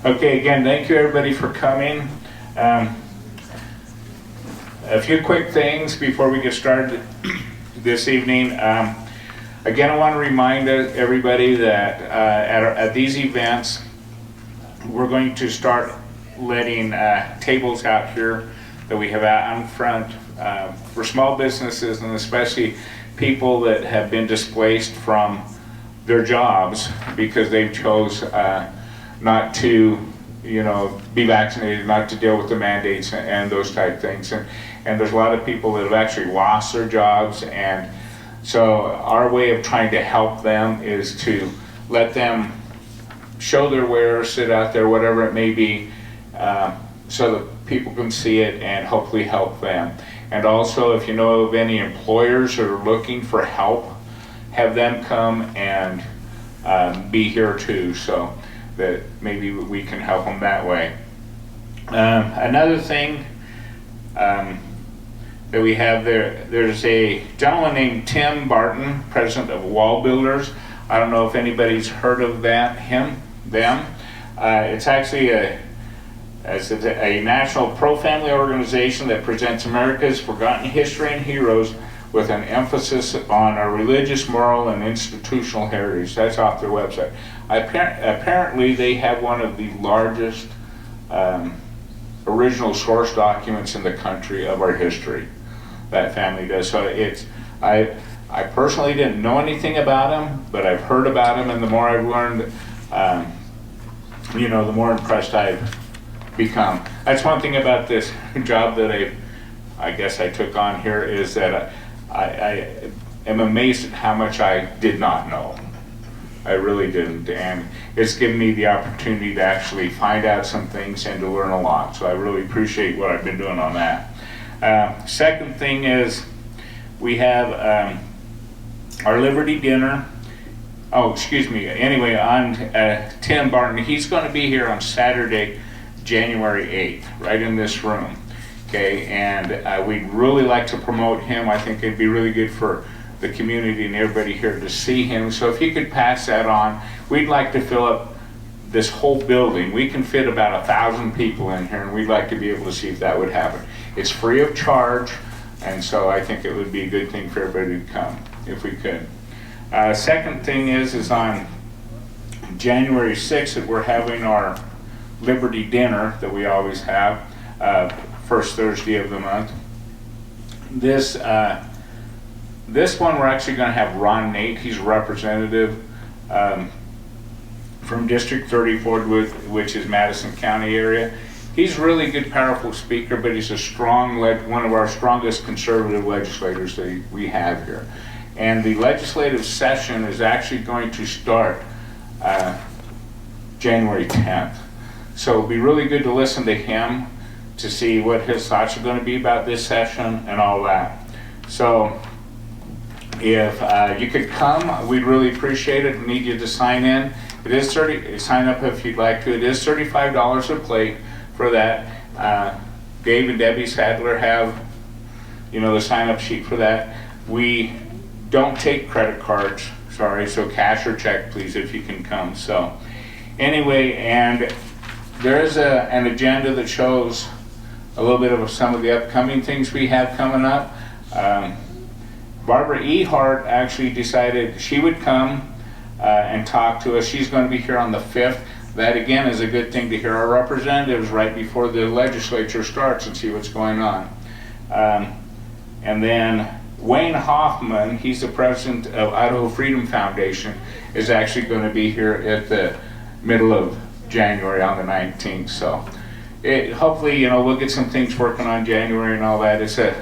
Okay, again, thank you everybody for coming. A few quick things before we get started this evening. Again, I want to remind everybody that at these events, we're going to start letting tables out here that we have out in front for small businesses, and especially people that have been displaced from their jobs because they've chose not to, be vaccinated, not to deal with the mandates and those type things. And there's a lot of people that have actually lost their jobs, and so our way of trying to help them is to let them show their wares, sit out there, whatever it may be, so that people can see it and hopefully help them. And also, if you know of any employers that are looking for help, have them come and be here too, so that maybe we can help them that way. Another thing that we have there's a gentleman named Tim Barton, president of Wall Builders. I don't know if anybody's heard of them. It's actually a national pro-family organization that presents America's forgotten history and heroes with an emphasis on our religious, moral, and institutional heritage. That's off their website. Apparently, they have one of the largest original source documents in the country of our history. That family does. So I personally didn't know anything about them, but I've heard about them, and the more I've learned, the more impressed I've become. That's one thing about this job that I guess I took on here, is that I am amazed at how much I did not know. I really didn't, and it's given me the opportunity to actually find out some things and to learn a lot. So I really appreciate what I've been doing on that. Second thing is we have our Liberty Dinner. Anyway, on Tim Barton, he's going to be here on Saturday, January 8th, right in this room. Okay, and we'd really like to promote him. I think it'd be really good for the community and everybody here to see him. So if you could pass that on, we'd like to fill up this whole building. We can fit about 1,000 people in here, and we'd like to be able to see if that would happen. It's free of charge, and so I think it would be a good thing for everybody to come if we could. Second thing is on January 6th that we're having our Liberty Dinner that we always have, first Thursday of the month. This one we're actually going to have Ron Nate. He's a representative from District 34, which is Madison County area. He's a really good, powerful speaker, but he's one of our strongest conservative legislators that we have here. And the legislative session is actually going to start January 10th. So it'll be really good to listen to him to see what his thoughts are going to be about this session and all that. So if you could come, we'd really appreciate it. We need you to sign in. It is sign up if you'd like to. It is $35 a plate for that. Dave and Debbie Sadler have, the sign-up sheet for that. We don't take credit cards, sorry, so cash or check, please, if you can come. So anyway, and there is an agenda that shows a little bit of some of the upcoming things we have coming up. Barbara Ehart actually decided she would come and talk to us. She's going to be here on the 5th. That again is a good thing to hear our representatives right before the legislature starts and see what's going on. And then Wayne Hoffman, he's the president of Idaho Freedom Foundation, is actually going to be here at the middle of January on the 19th. So hopefully, we'll get some things working on January and all that. It's a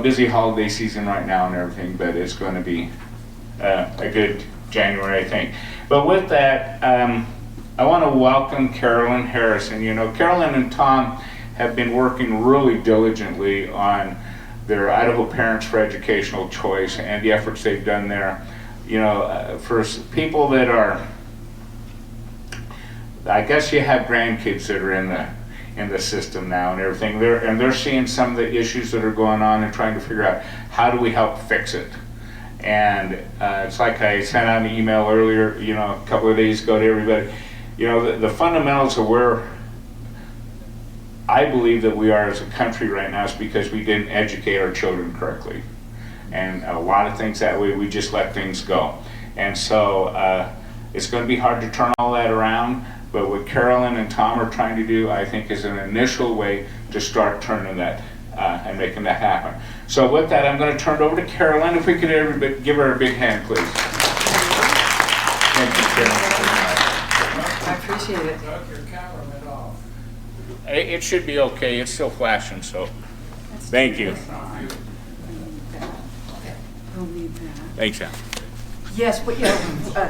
busy holiday season right now and everything, but it's going to be a good January, I think. But with that, I want to welcome Carolyn Harrison. Carolyn and Tom have been working really diligently on their Idaho Parents for Educational Choice and the efforts they've done there. For people that are, I guess you have grandkids that are in the system now and everything. They're seeing some of the issues that are going on and trying to figure out how do we help fix it. And it's like I sent out an email earlier, a couple of days ago to everybody. you know, the fundamentals of where I believe that we are as a country right now is because we didn't educate our children correctly. And a lot of things that way, we just let things go. And so it's going to be hard to turn all that around, but what Carolyn and Tom are trying to do, I think, is an initial way to start turning that and making that happen. So with that, I'm going to turn it over to Carolyn. If we could everybody give her a big hand, please. Thank you, Carolyn. I appreciate it. Doug, your camera went off. It should be okay. It's still flashing, so thank you. We'll need that. Thanks, Al. Yes, but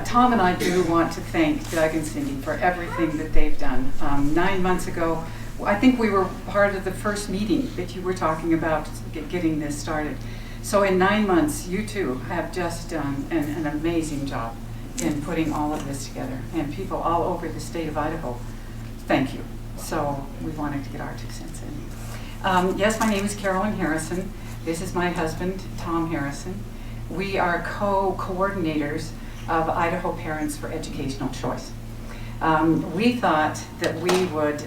Tom and I do want to thank Doug and Cindy for everything that they've done. 9 months ago, I think we were part of the first meeting that you were talking about getting this started. So in 9 months, you two have just done an amazing job in putting all of this together. And people all over the state of Idaho, thank you. So we wanted to get our 2 cents in. Yes, my name is Carolyn Harrison. This is my husband, Tom Harrison. We are co-coordinators of Idaho Parents for Educational Choice. We thought that we would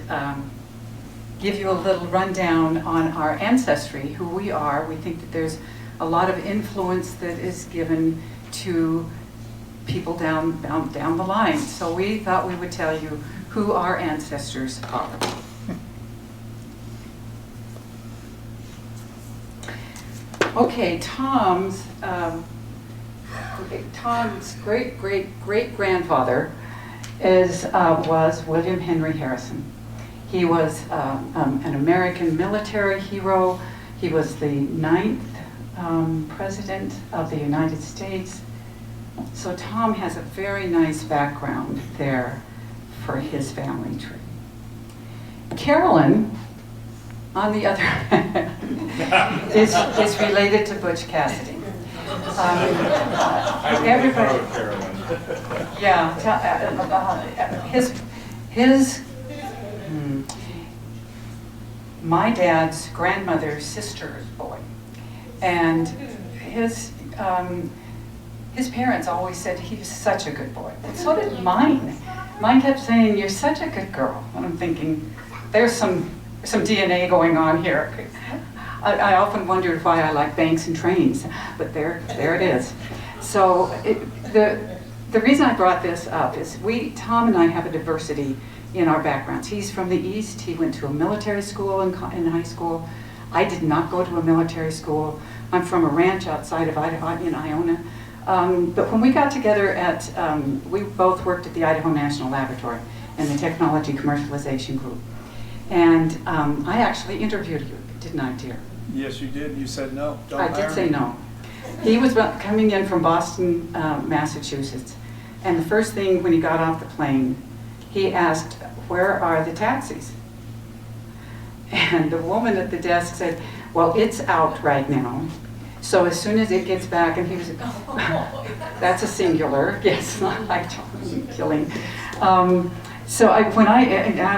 give you a little rundown on our ancestry, who we are. We think that there's a lot of influence that is given to people down the line. So we thought we would tell you who our ancestors are. Okay, Tom's great-great-great-grandfather was William Henry Harrison. He was an American military hero. He was the 9th President of the United States. So Tom has a very nice background there for his family tree. Carolyn, on the other hand, is related to Butch Cassidy. Everybody, yeah, my dad's grandmother's sister's boy, and his parents always said he was such a good boy. And so did mine. Mine kept saying, "You're such a good girl." And I'm thinking, there's some DNA going on here. I often wondered why I like banks and trains, but there it is. So the reason I brought this up is Tom and I have a diversity in our backgrounds. He's from the East. He went to a military school in high school. I did not go to a military school. I'm from a ranch outside of Idaho in Iona. But when we got together we both worked at the Idaho National Laboratory in the Technology Commercialization Group. And I actually interviewed you, didn't I, dear? Yes, you did. You said no. I did say no. He was coming in from Boston, Massachusetts. And the first thing when he got off the plane, he asked, "Where are the taxis?" And the woman at the desk said, "Well, it's out right now. So as soon as it gets back," and he was, that's a singular, yes, not like killing. So I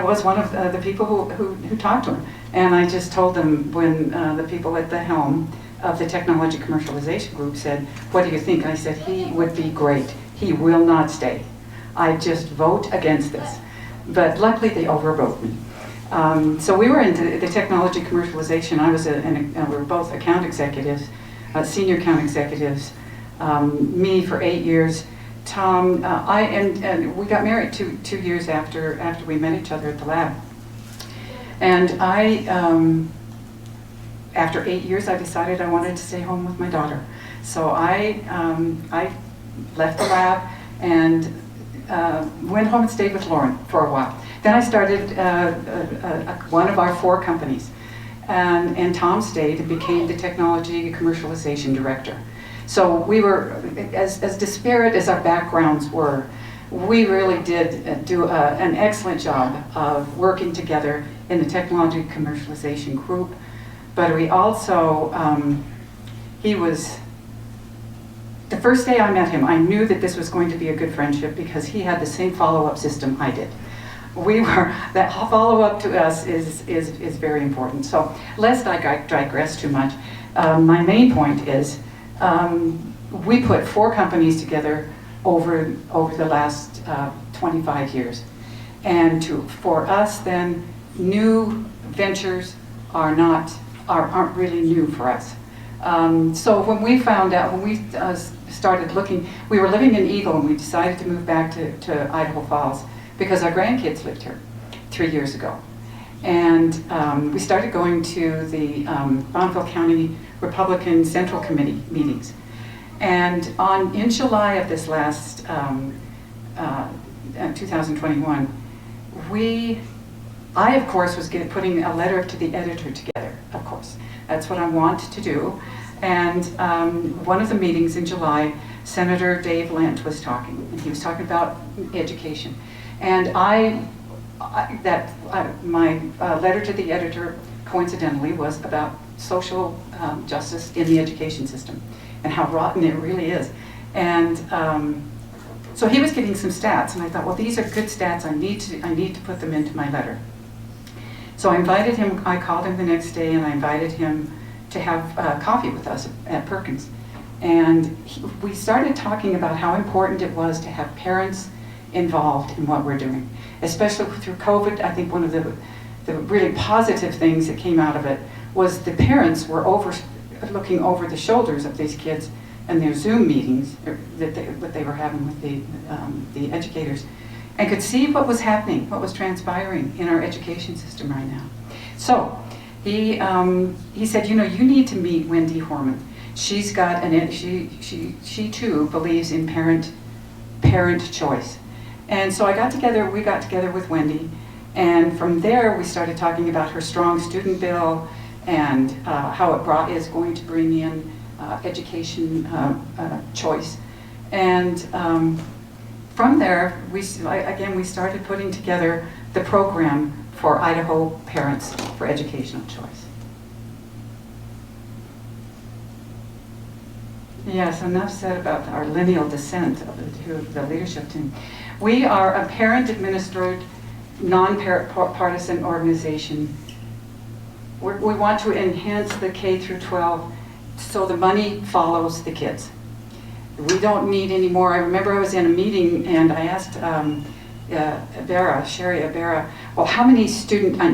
was one of the people who talked to him, and I just told them when the people at the helm of the Technology Commercialization Group said, "What do you think?" I said, "He would be great. He will not stay. I just vote against this." But luckily they overrode me. So we were into the technology commercialization. We were both account executives, senior account executives. Me for 8 years. Tom, and we got married two years after we met each other at the lab. And after 8 years, I decided I wanted to stay home with my daughter. So I left the lab and went home and stayed with Lauren for a while. Then I started one of our 4 companies. And Tom stayed and became the technology commercialization director. So we were, as disparate as our backgrounds were, we really did do an excellent job of working together in the technology commercialization group. But we also, the first day I met him, I knew that this was going to be a good friendship because he had the same follow-up system I did. That follow-up to us is very important. So lest I digress too much, my main point is we put 4 companies together over the last 25 years. And for us then, new ventures aren't really new for us. So when we found out, when we started looking, we were living in Eagle and we decided to move back to Idaho Falls because our grandkids lived here 3 years ago. And we started going to the Bonneville County Republican Central Committee meetings. And in July of this last 2021, I of course was putting a letter to the editor together, of course. That's what I want to do. And one of the meetings in July, Senator Dave Lent was talking, and he was talking about education. And my letter to the editor, coincidentally, was about social justice in the education system and how rotten it really is. And so he was getting some stats, and I thought, well, these are good stats. I need to put them into my letter. So I invited him. I called him the next day, and I invited him to have coffee with us at Perkins. And we started talking about how important it was to have parents involved in what we're doing, especially through COVID. I think one of the really positive things that came out of it was the parents were looking over the shoulders of these kids and their Zoom meetings that they were having with the educators, and could see what was happening, what was transpiring in our education system right now. So he said, you need to meet Wendy Horman. She's got she too believes in parent choice. And so we got together with Wendy, and from there we started talking about her strong student bill and how it is going to bring in education choice. And from there, we started putting together the program for Idaho parents for educational choice. Yes, enough said about our lineal descent of the leadership team. We are a parent-administered, non-partisan organization. We want to enhance the K through 12 so the money follows the kids. We don't need any more. I remember I was in a meeting and I asked Sherry Abera, well, how many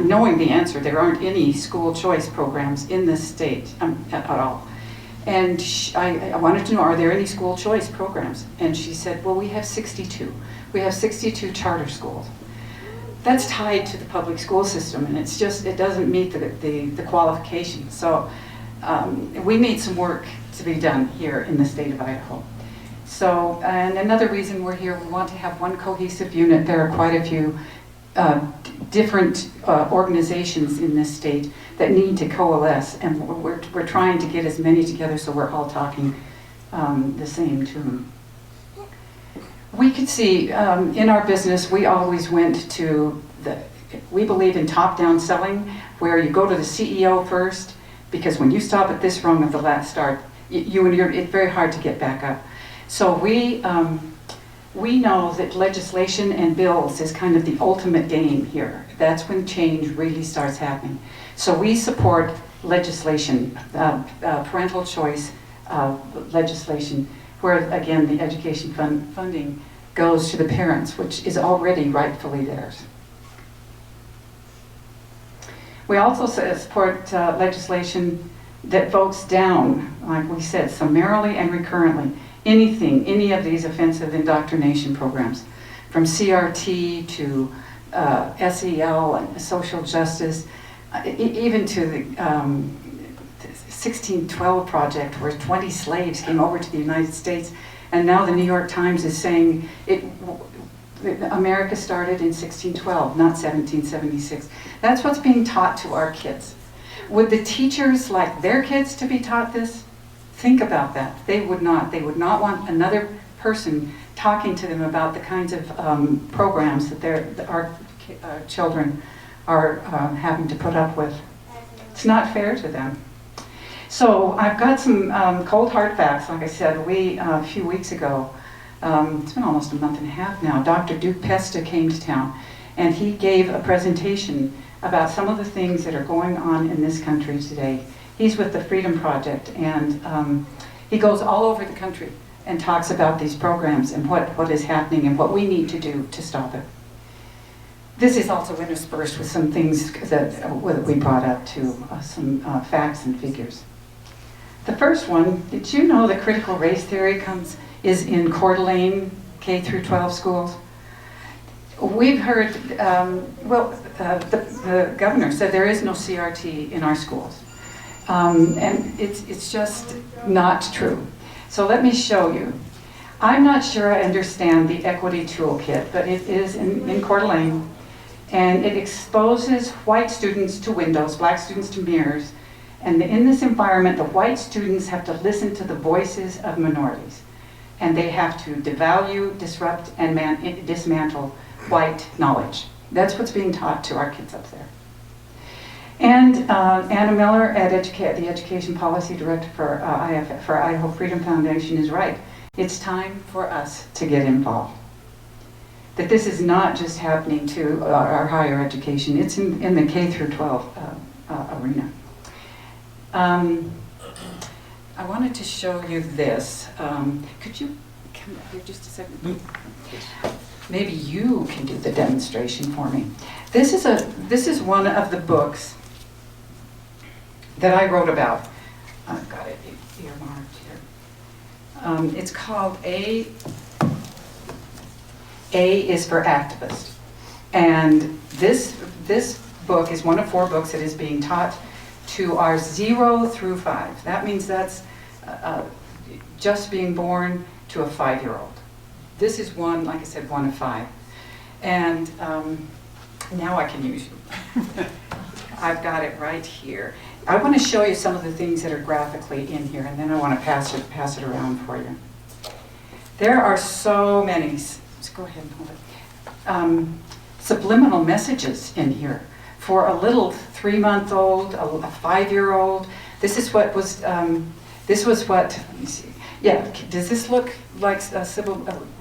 knowing the answer, there aren't any school choice programs in this state at all. And I wanted to know, are there any school choice programs? And she said, well, we have 62. We have 62 charter schools. That's tied to the public school system, and it doesn't meet the qualifications. So we need some work to be done here in the state of Idaho. So, and another reason we're here, we want to have one cohesive unit. There are quite a few different organizations in this state that need to coalesce, and we're trying to get as many together so we're all talking the same tune. We could see in our business, we always went to we believe in top-down selling, where you go to the CEO first, because when you stop at this rung of the last start, it's very hard to get back up. So we know that legislation and bills is kind of the ultimate game here. That's when change really starts happening. So we support legislation, parental choice legislation, where again the education funding goes to the parents, which is already rightfully theirs. We also support legislation that votes down, like we said, summarily and recurrently, any of these offensive indoctrination programs, from CRT to SEL and social justice, even to the 1612 project, where 20 slaves came over to the United States, and now the New York Times is saying America started in 1612, not 1776. That's what's being taught to our kids. Would the teachers like their kids to be taught this? Think about that. They would not. They would not want another person talking to them about the kinds of programs that our children are having to put up with. It's not fair to them. So I've got some cold hard facts. Like I said, a few weeks ago, it's been almost a month and a half now, Dr. Duke Pesta came to town, and he gave a presentation about some of the things that are going on in this country today. He's with the Freedom Project, and he goes all over the country and talks about these programs and what is happening and what we need to do to stop it. This is also interspersed with some things that we brought up too, some facts and figures. The first one, did you know that critical race theory is in Coeur d'Alene K through 12 schools? We've heard, the governor said there is no CRT in our schools. And it's just not true. So let me show you. I'm not sure I understand the equity toolkit, but it is in Coeur d'Alene, and it exposes white students to windows, black students to mirrors, and in this environment, the white students have to listen to the voices of minorities, and they have to devalue, disrupt, and dismantle white knowledge. That's what's being taught to our kids up there. And Anna Miller, the Education Policy Director for Idaho Freedom Foundation, is right. It's time for us to get involved. That this is not just happening to our higher education, it's in the K through 12 arena. I wanted to show you this. Could you come up here just a second? Maybe you can do the demonstration for me. This is one of the books that I wrote about. I've got it earmarked here. It's called A is for Activist. And this book is one of 4 books that is being taught to our 0 through 5. That means that's just being born to a 5-year-old. This is one, like I said, 1 of 5. And now I can use you. I've got it right here. I want to show you some of the things that are graphically in here, and then I want to pass it around for you. There are so many, let's go ahead and hold it, subliminal messages in here for a little 3-month-old, a 5-year-old. This was what, let me see. Yeah, does this look like a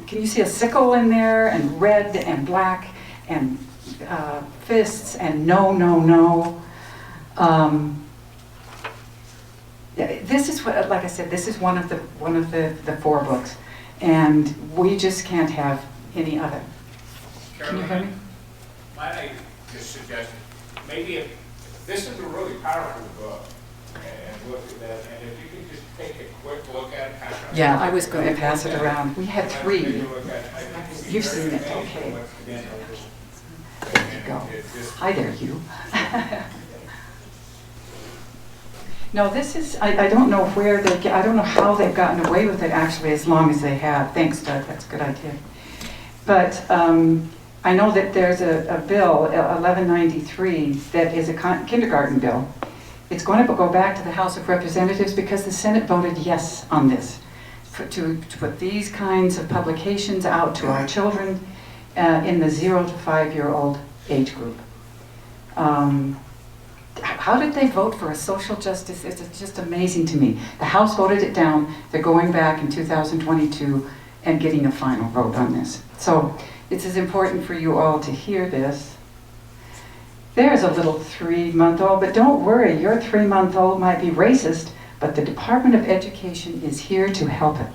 can you see a sickle in there, and red and black and fists and no, no, no. This is what, like I said, this is one of the 4 books, and we just can't have any of it. Can you hear me? Might I just suggest, maybe if this is a really powerful book, and look at that, and if you could just take a quick look at it. Yeah, I was going to pass it around. We had 3. You've seen it, okay. There you go. Hi there, you. No, this is, I don't know where I don't know how they've gotten away with it actually as long as they have. Thanks, Doug, that's a good idea. But I know that there's a bill, 1193, that is a kindergarten bill. It's going to go back to the House of Representatives because the Senate voted yes on this, to put these kinds of publications out to our children in the 0 to 5-year-old age group. How did they vote for a social justice? It's just amazing to me. The House voted it down. They're going back in 2022 and getting a final vote on this. So it's as important for you all to hear this. There's a little 3-month-old, but don't worry, your 3-month-old might be racist, but the Department of Education is here to help it.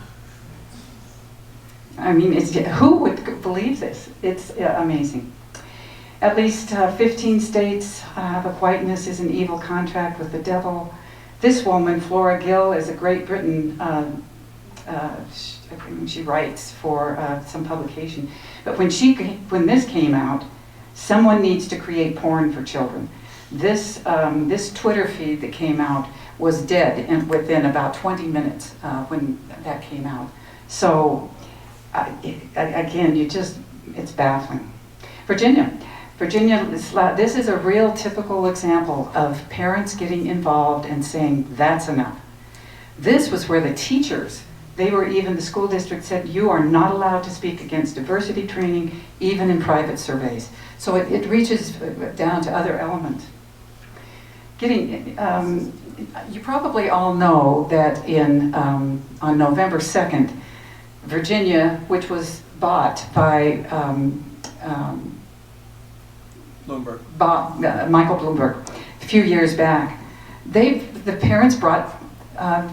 I mean, who would believe this? It's amazing. At least 15 states have a whiteness is an evil contract with the devil. This woman, Flora Gill, is a Great Britain, she writes for some publication. But when this came out, someone needs to create porn for children. This Twitter feed that came out was dead within about 20 minutes when that came out. So again, it's baffling. Virginia, this is a real typical example of parents getting involved and saying, that's enough. This was where the teachers, the school district said, you are not allowed to speak against diversity training, even in private surveys. So it reaches down to other elements. You probably all know that on November 2nd, Virginia, which was bought by Michael Bloomberg a few years back, the parents brought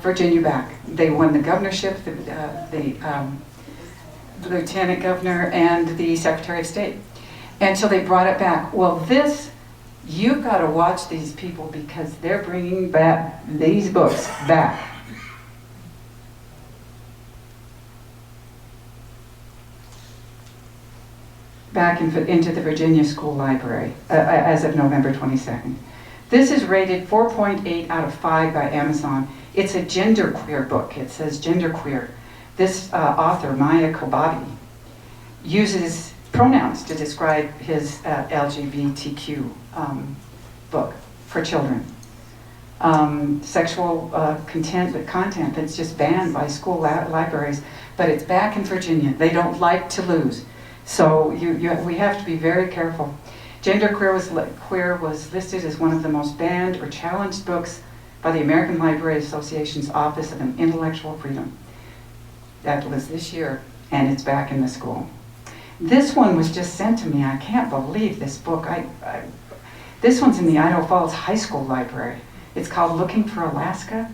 Virginia back. They won the governorship, the lieutenant governor, and the secretary of state. until they brought it back. Well, this, you've got to watch these people because they're bringing back these books back. Back into the Virginia School Library as of November 22nd. This is rated 4.8 out of 5 by Amazon. It's a genderqueer book. It says genderqueer. This author, Maya Kobati, uses pronouns to describe his LGBTQ book for children. Sexual content that's just banned by school libraries, but it's back in Virginia. They don't like to lose. So we have to be very careful. Genderqueer was listed as one of the most banned or challenged books by the American Library Association's Office of Intellectual Freedom. That was this year, and it's back in the school. This one was just sent to me. I can't believe this book. This one's in the Idaho Falls High School Library. It's called Looking for Alaska.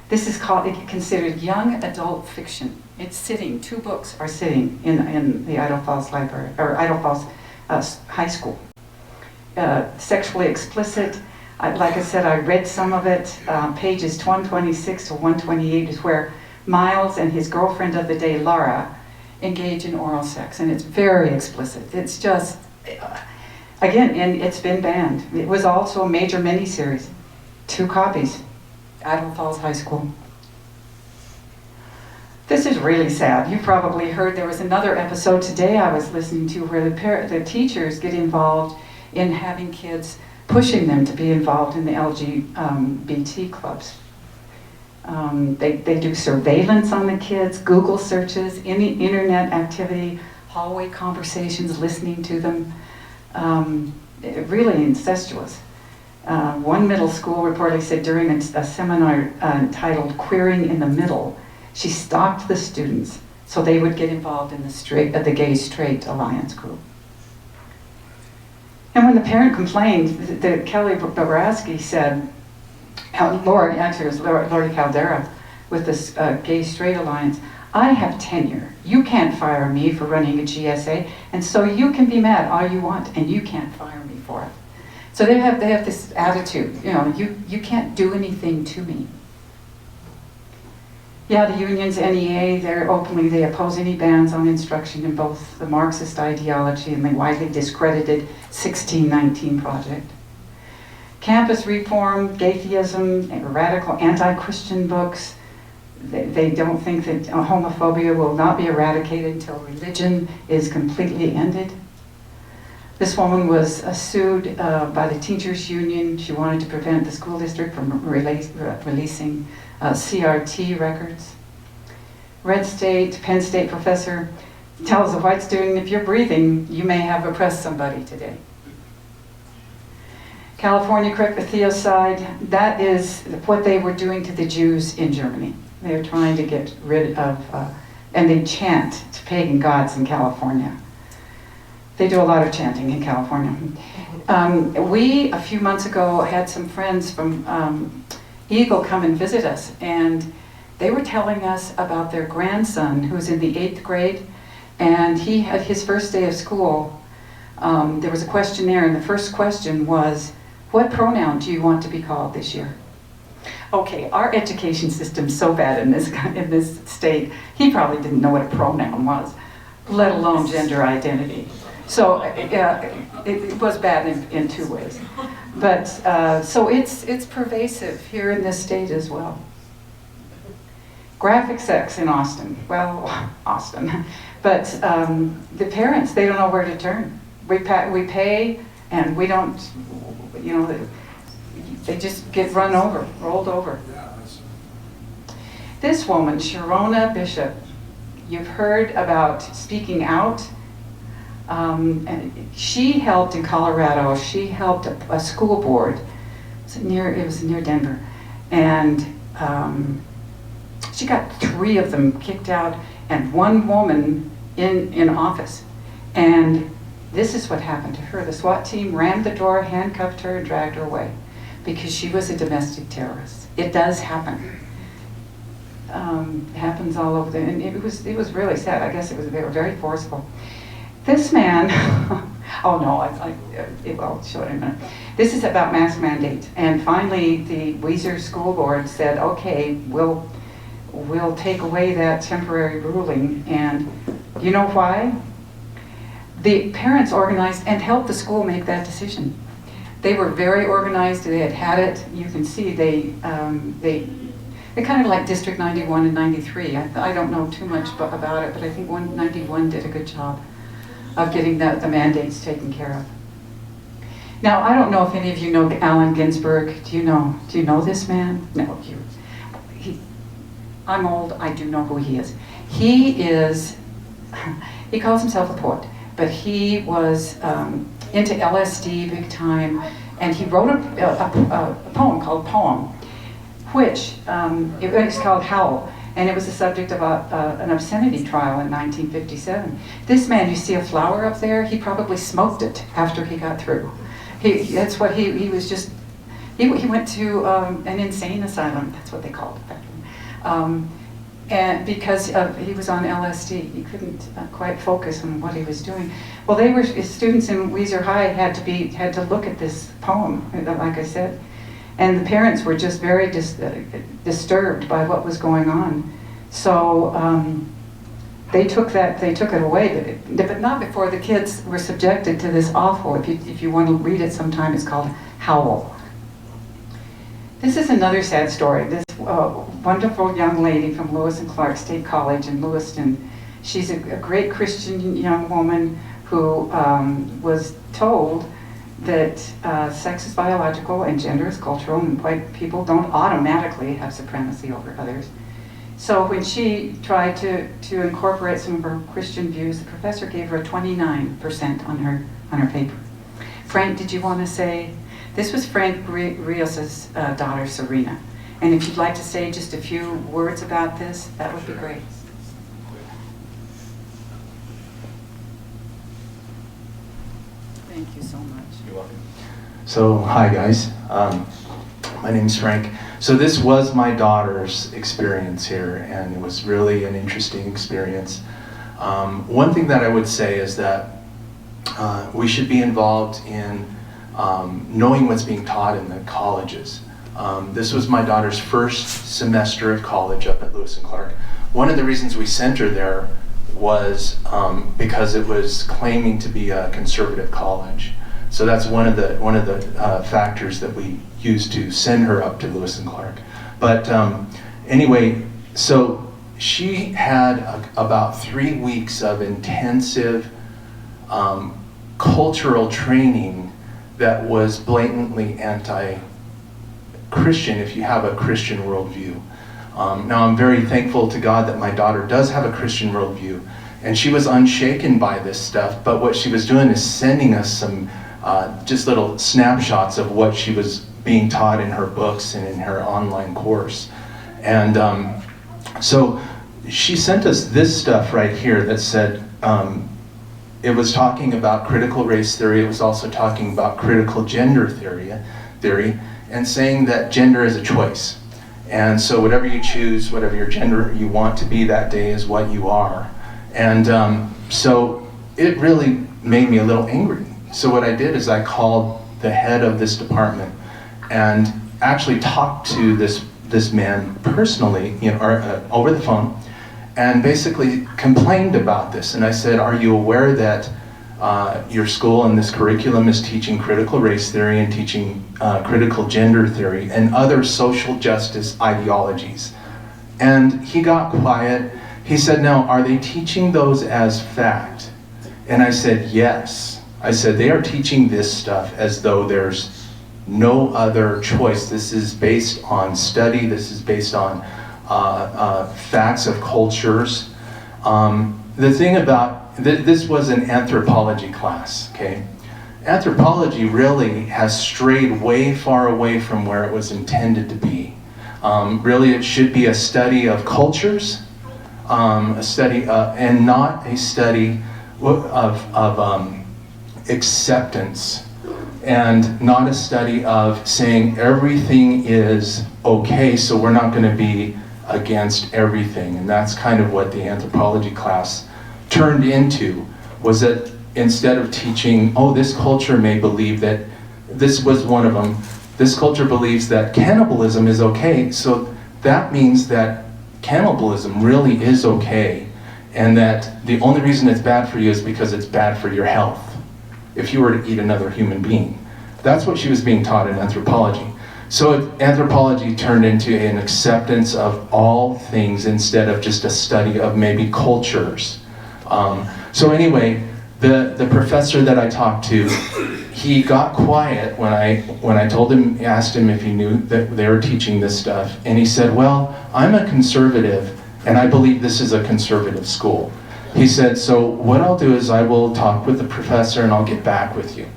This is considered young adult fiction. It's sitting, 2 books are sitting in the Idaho Falls Library, or Idaho Falls High School. Sexually explicit. Like I said, I read some of it. Pages 126 to 128 is where Miles and his girlfriend of the day, Laura, engage in oral sex, and it's very explicit. It's just, again, and it's been banned. It was also a major miniseries, 2 copies, Idaho Falls High School. This is really sad. You probably heard there was another episode today I was listening to where the teachers get involved in having kids, pushing them to be involved in the LGBT clubs. They do surveillance on the kids, Google searches, any internet activity, hallway conversations, listening to them. Really incestuous. One middle school reportedly said during a seminar entitled Queering in the Middle, she stalked the students so they would get involved in the Gay Straight Alliance group. And when the parent complained, Kelly Bobrowski said, Lori Caldera with this Gay Straight Alliance, I have tenure. You can't fire me for running a GSA, and so you can be mad all you want, and you can't fire me for it. So they have this attitude, you can't do anything to me. Yeah, the union's NEA, they oppose any bans on instruction in both the Marxist ideology and the widely discredited 1619 Project. Campus reform, gaytheism, radical anti-Christian books. They don't think that homophobia will not be eradicated until religion is completely ended. This woman was sued by the teachers union. She wanted to prevent the school district from releasing CRT records. Penn State professor tells a white student, if you're breathing, you may have oppressed somebody today. California theocide, that is what they were doing to the Jews in Germany. They're trying to get rid of, and they chant to pagan gods in California. They do a lot of chanting in California. We, a few months ago, had some friends from Eagle come and visit us, and they were telling us about their grandson who's in the 8th grade, and he had his first day of school. There was a questionnaire, and the first question was, what pronoun do you want to be called this year? Okay, our education system's so bad in this state, he probably didn't know what a pronoun was, let alone gender identity. So it was bad in 2 ways. But so it's pervasive here in this state as well. Graphic sex in Austin. Well, Austin. But the parents, they don't know where to turn. We pay and we don't, they just get rolled over. This woman, Sharona Bishop, you've heard about speaking out. And she helped in Colorado. She helped a school board. It was near Denver, and she got 3 of them kicked out, and 1 woman in office. And this is what happened to her. The SWAT team rammed the door, handcuffed her, and dragged her away because she was a domestic terrorist. It does happen. It happens all over and it was really sad. I guess they were very forceful. This man, Oh, no, I'll show it in a minute. This is about mask mandates. And finally, the Weiser School Board said, okay, we'll take away that temporary ruling. And you know why? The parents organized and helped the school make that decision. They were very organized. They had it. You can see they kind of like District 91 and 93. I don't know too much about it, but I think 191 did a good job of getting the mandates taken care of. Now, I don't know if any of you know Allen Ginsberg. Do you know this man? No, I'm old. I do know who he is. He calls himself a poet, but he was into LSD big time, and he wrote a poem called Poem, which it was called Howl, and it was the subject of an obscenity trial in 1957. This man, you see a flower up there, he probably smoked it after he got through. That's what he was just, he went to an insane asylum, that's what they called it back then. And because he was on LSD, he couldn't quite focus on what he was doing. Well, students in Weiser High had to look at this poem, like I said, and the parents were just very disturbed by what was going on. So they took it away, but not before the kids were subjected to this awful. If you want to read it sometime, it's called Howl. This is another sad story. This wonderful young lady from Lewis and Clark State College in Lewiston. She's a great Christian young woman who was told that sex is biological and gender is cultural, and white people don't automatically have supremacy over others. So when she tried to incorporate some of her Christian views, the professor gave her a 29% on her paper. Frank, did you want to say? This was Frank Rios' daughter, Serena. And if you'd like to say just a few words about this, that would be great. Thank you so much. You're welcome. So, hi guys. My name's Frank. So this was my daughter's experience here, and it was really an interesting experience. One thing that I would say is that we should be involved in knowing what's being taught in the colleges. This was my daughter's first semester of college up at Lewis and Clark. One of the reasons we sent her there was because it was claiming to be a conservative college. So that's one of the factors that we used to send her up to Lewis and Clark. But anyway, so she had about 3 weeks of intensive cultural training that was blatantly anti-Christian if you have a Christian worldview. Now I'm very thankful to God that my daughter does have a Christian worldview, and she was unshaken by this stuff, but what she was doing is sending us some just little snapshots of what she was being taught in her books and in her online course. And so she sent us this stuff right here that said, it was talking about critical race theory. It was also talking about critical gender theory, and saying that gender is a choice. And so whatever you choose, whatever your gender you want to be that day is what you are. And so it really made me a little angry. So what I did is I called the head of this department and actually talked to this man personally, over the phone, and basically complained about this. And I said, are you aware that your school and this curriculum is teaching critical race theory and teaching critical gender theory and other social justice ideologies? And he got quiet. He said, now, are they teaching those as fact? And I said, yes. I said, they are teaching this stuff as though there's no other choice. This is based on study. This is based on facts of cultures. The thing about, this was an anthropology class, okay? Anthropology really has strayed way far away from where it was intended to be. Really, it should be a study of cultures, and not a study of acceptance, and not a study of saying everything is okay, so we're not going to be against everything. And that's kind of what the anthropology class turned into, was that instead of teaching, oh, this culture may believe that, this was one of them, this culture believes that cannibalism is okay, so that means that cannibalism really is okay, and that the only reason it's bad for you is because it's bad for your health, if you were to eat another human being. That's what she was being taught in anthropology. So anthropology turned into an acceptance of all things instead of just a study of maybe cultures. So anyway, the professor that I talked to, he got quiet when I asked him if he knew that they were teaching this stuff, and he said, well, I'm a conservative, and I believe this is a conservative school. He said, so what I'll do is I will talk with the professor and I'll get back with you.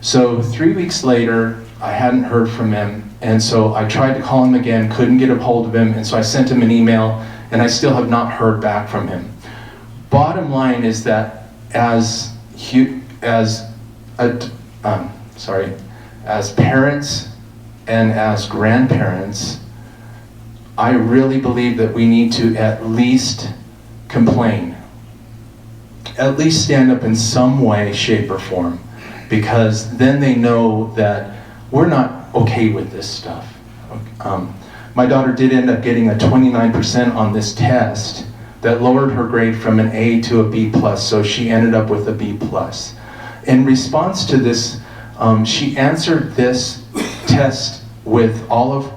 So 3 weeks later, I hadn't heard from him, and so I tried to call him again, couldn't get a hold of him, and so I sent him an email, and I still have not heard back from him. Bottom line is that as parents and as grandparents, I really believe that we need to at least complain, at least stand up in some way, shape, or form, because then they know that we're not okay with this stuff. My daughter did end up getting a 29% on this test that lowered her grade from an A to a B+, so she ended up with a B+. In response to this, she answered this test with all of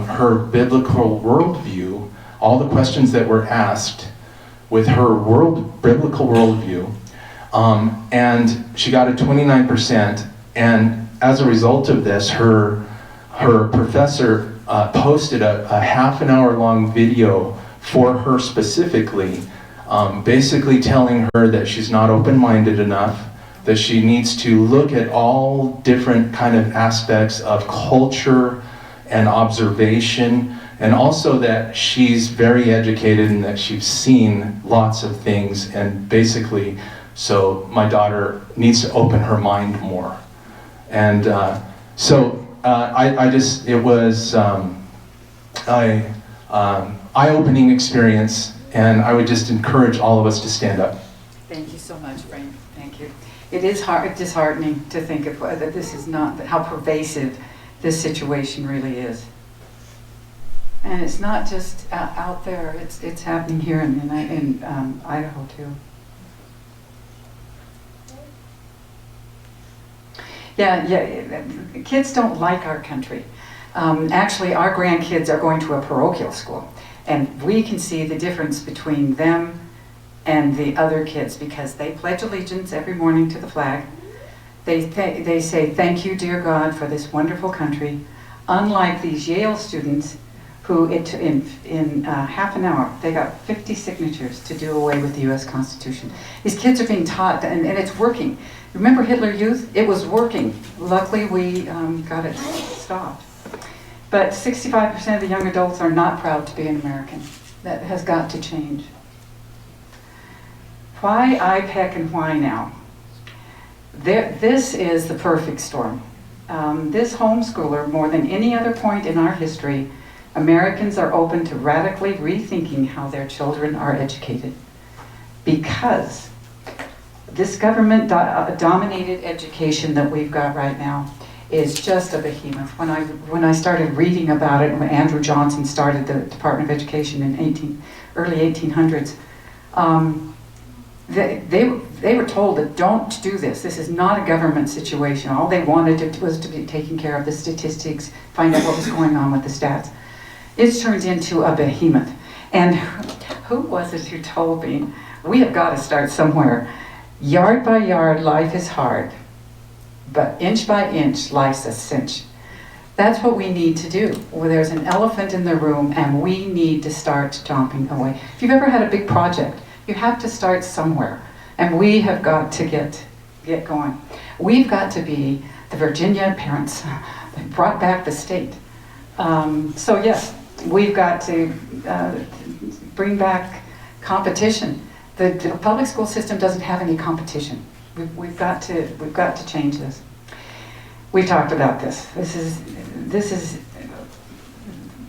her biblical worldview, all the questions that were asked with her biblical worldview, and she got a 29%, and as a result of this, her professor posted a half an hour long video for her specifically, basically telling her that she's not open-minded enough, that she needs to look at all different kind of aspects of culture and observation, and also that she's very educated and that she's seen lots of things, and basically, so my daughter needs to open her mind more. And it was eye-opening experience, and I would just encourage all of us to stand up. Thank you so much, Frank. Thank you. It is disheartening to think of that this is not, how pervasive this situation really is. And it's not just out there, it's happening here in Idaho too. Yeah, kids don't like our country. Actually, our grandkids are going to a parochial school, and we can see the difference between them and the other kids because they pledge allegiance every morning to the flag. They say, thank you, dear God, for this wonderful country. Unlike these Yale students who, in half an hour, they got 50 signatures to do away with the U.S. Constitution. These kids are being taught, and it's working. Remember Hitler Youth? It was working. Luckily, we got it stopped. But 65% of the young adults are not proud to be an American. That has got to change. Why IPEC and why now? This is the perfect storm. This homeschooler, more than any other point in our history, Americans are open to radically rethinking how their children are educated. Because this government-dominated education that we've got right now is just a behemoth. When I started reading about it, when Andrew Johnson started the Department of Education in early 1800s, they were told that don't do this. This is not a government situation. All they wanted was to be taking care of the statistics, find out what was going on with the stats. It's turned into a behemoth. And who was it who told me, we have got to start somewhere. Yard by yard, life is hard. But inch by inch, life's a cinch. That's what we need to do. Well, there's an elephant in the room, and we need to start stomping away. If you've ever had a big project, you have to start somewhere. And we have got to get going. We've got to be the Virginia parents that brought back the state. So yes, we've got to bring back competition. The public school system doesn't have any competition. We've got to change this. We talked about this.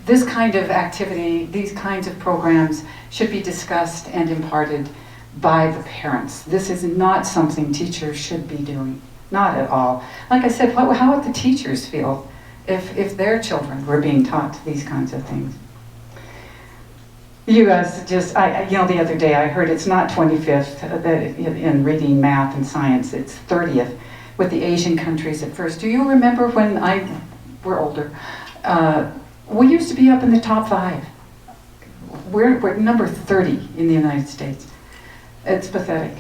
This kind of activity, these kinds of programs should be discussed and imparted by the parents. This is not something teachers should be doing, not at all. Like I said, how would the teachers feel if their children were being taught these kinds of things? You guys just, the other day I heard it's not 25th in reading, math, and science, it's 30th with the Asian countries at first. Do you remember when we're older, we used to be up in the top 5. We're number 30 in the United States. It's pathetic.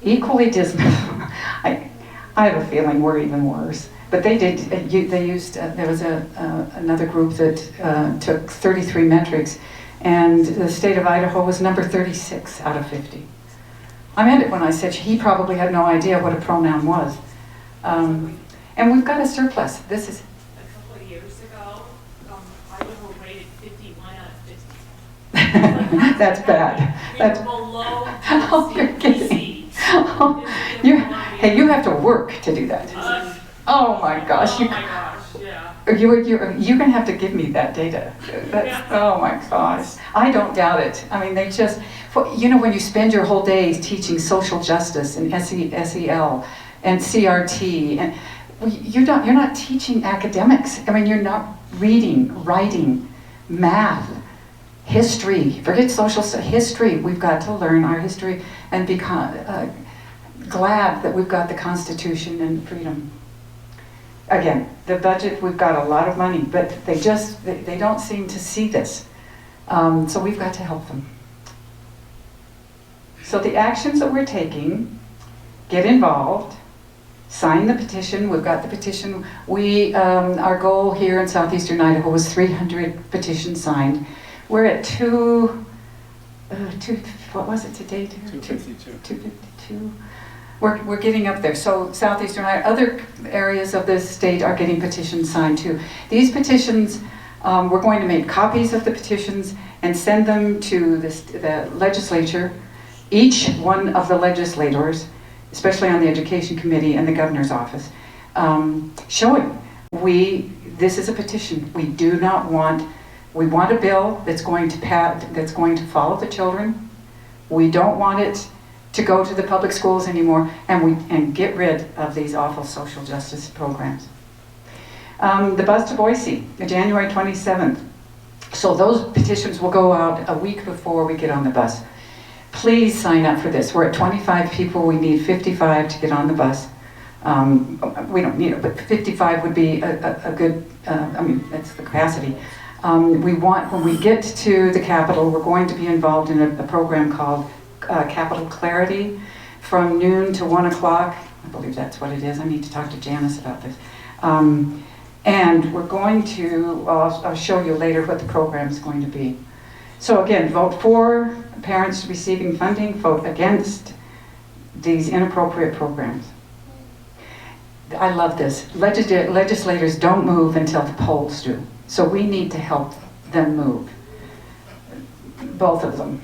Equally dismal. I have a feeling we're even worse. But they did. They used. There was another group that took 33 metrics, and the state of Idaho was number 36 out of 50. I meant it when I said he probably had no idea what a pronoun was. And we've got a surplus. This is. A couple of years ago, Idaho rated 51 out of 50. That's bad. That's below oh, you're kidding. Hey, you have to work to do that. Oh my gosh. Oh my gosh, yeah. You're going to have to give me that data. Oh my gosh. I don't doubt it. I mean, they just, when you spend your whole day teaching social justice and SEL and CRT, and you're not teaching academics. I mean, you're not reading, writing, math, history. Forget social stuff. History. We've got to learn our history and be glad that we've got the Constitution and freedom. Again, the budget, we've got a lot of money, but they don't seem to see this. So we've got to help them. So the actions that we're taking, get involved, sign the petition. We've got the petition. Our goal here in southeastern Idaho was 300 petitions signed. We're at what was it today? 252. 252. We're getting up there. So southeastern Idaho, other areas of the state are getting petitions signed too. These petitions, we're going to make copies of the petitions and send them to the legislature, each one of the legislators, especially on the Education Committee and the Governor's Office, showing this is a petition. We want a bill that's going to follow the children. We don't want it to go to the public schools anymore, and get rid of these awful social justice programs. The bus to Boise, January 27th. So those petitions will go out a week before we get on the bus. Please sign up for this. We're at 25 people. We need 55 to get on the bus. We don't need it, but 55 would be a good, that's the capacity. When we get to the Capitol, we're going to be involved in a program called Capital Clarity from noon to 1 o'clock. I believe that's what it is. I need to talk to Janice about this. And we're going to, I'll show you later what the program is going to be. So again, vote for parents receiving funding, vote against these inappropriate programs. I love this. Legislators don't move until the polls do. So we need to help them move. Both of them.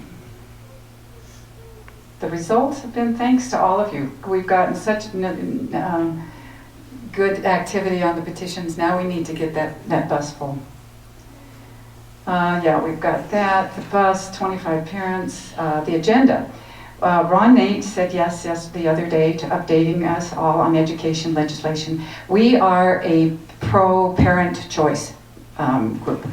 The results have been thanks to all of you. We've gotten such good activity on the petitions. Now we need to get that bus full. We've got that, the bus, 25 parents, the agenda. Ron Nate said yes the other day to updating us all on education legislation. We are a pro-parent choice group.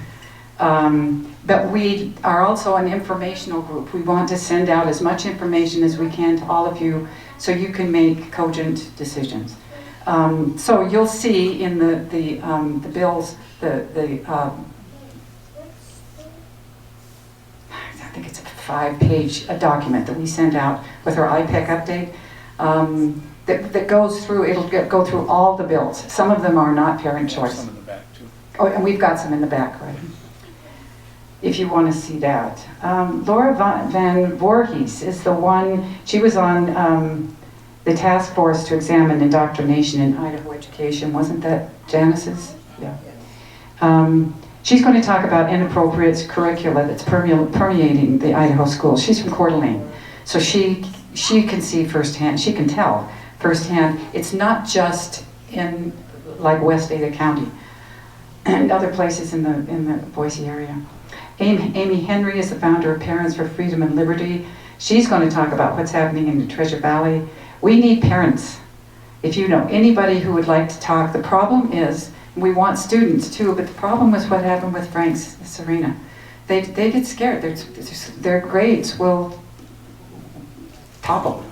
But we are also an informational group. We want to send out as much information as we can to all of you so you can make cogent decisions. So you'll see in the bills, I think it's a 5-page document that we send out with our IPEC update that goes through, it'll go through all the bills. Some of them are not parent choice. Some in the back too. Oh, and we've got some in the back, right? If you want to see that. Laura Van Voorhees is the one, she was on the task force to examine indoctrination in Idaho education. Wasn't that Janice's? Yeah. She's going to talk about inappropriate curricula that's permeating the Idaho schools. She's from Coeur d'Alene. So she can see firsthand, she can tell firsthand, it's not just in like West Ada County and other places in the Boise area. Amy Henry is the founder of Parents for Freedom and Liberty. She's going to talk about what's happening in the Treasure Valley. We need parents. If you know anybody who would like to talk, the problem is, we want students too, but the problem was what happened with Frank's Serena. They get scared. Their grades will topple.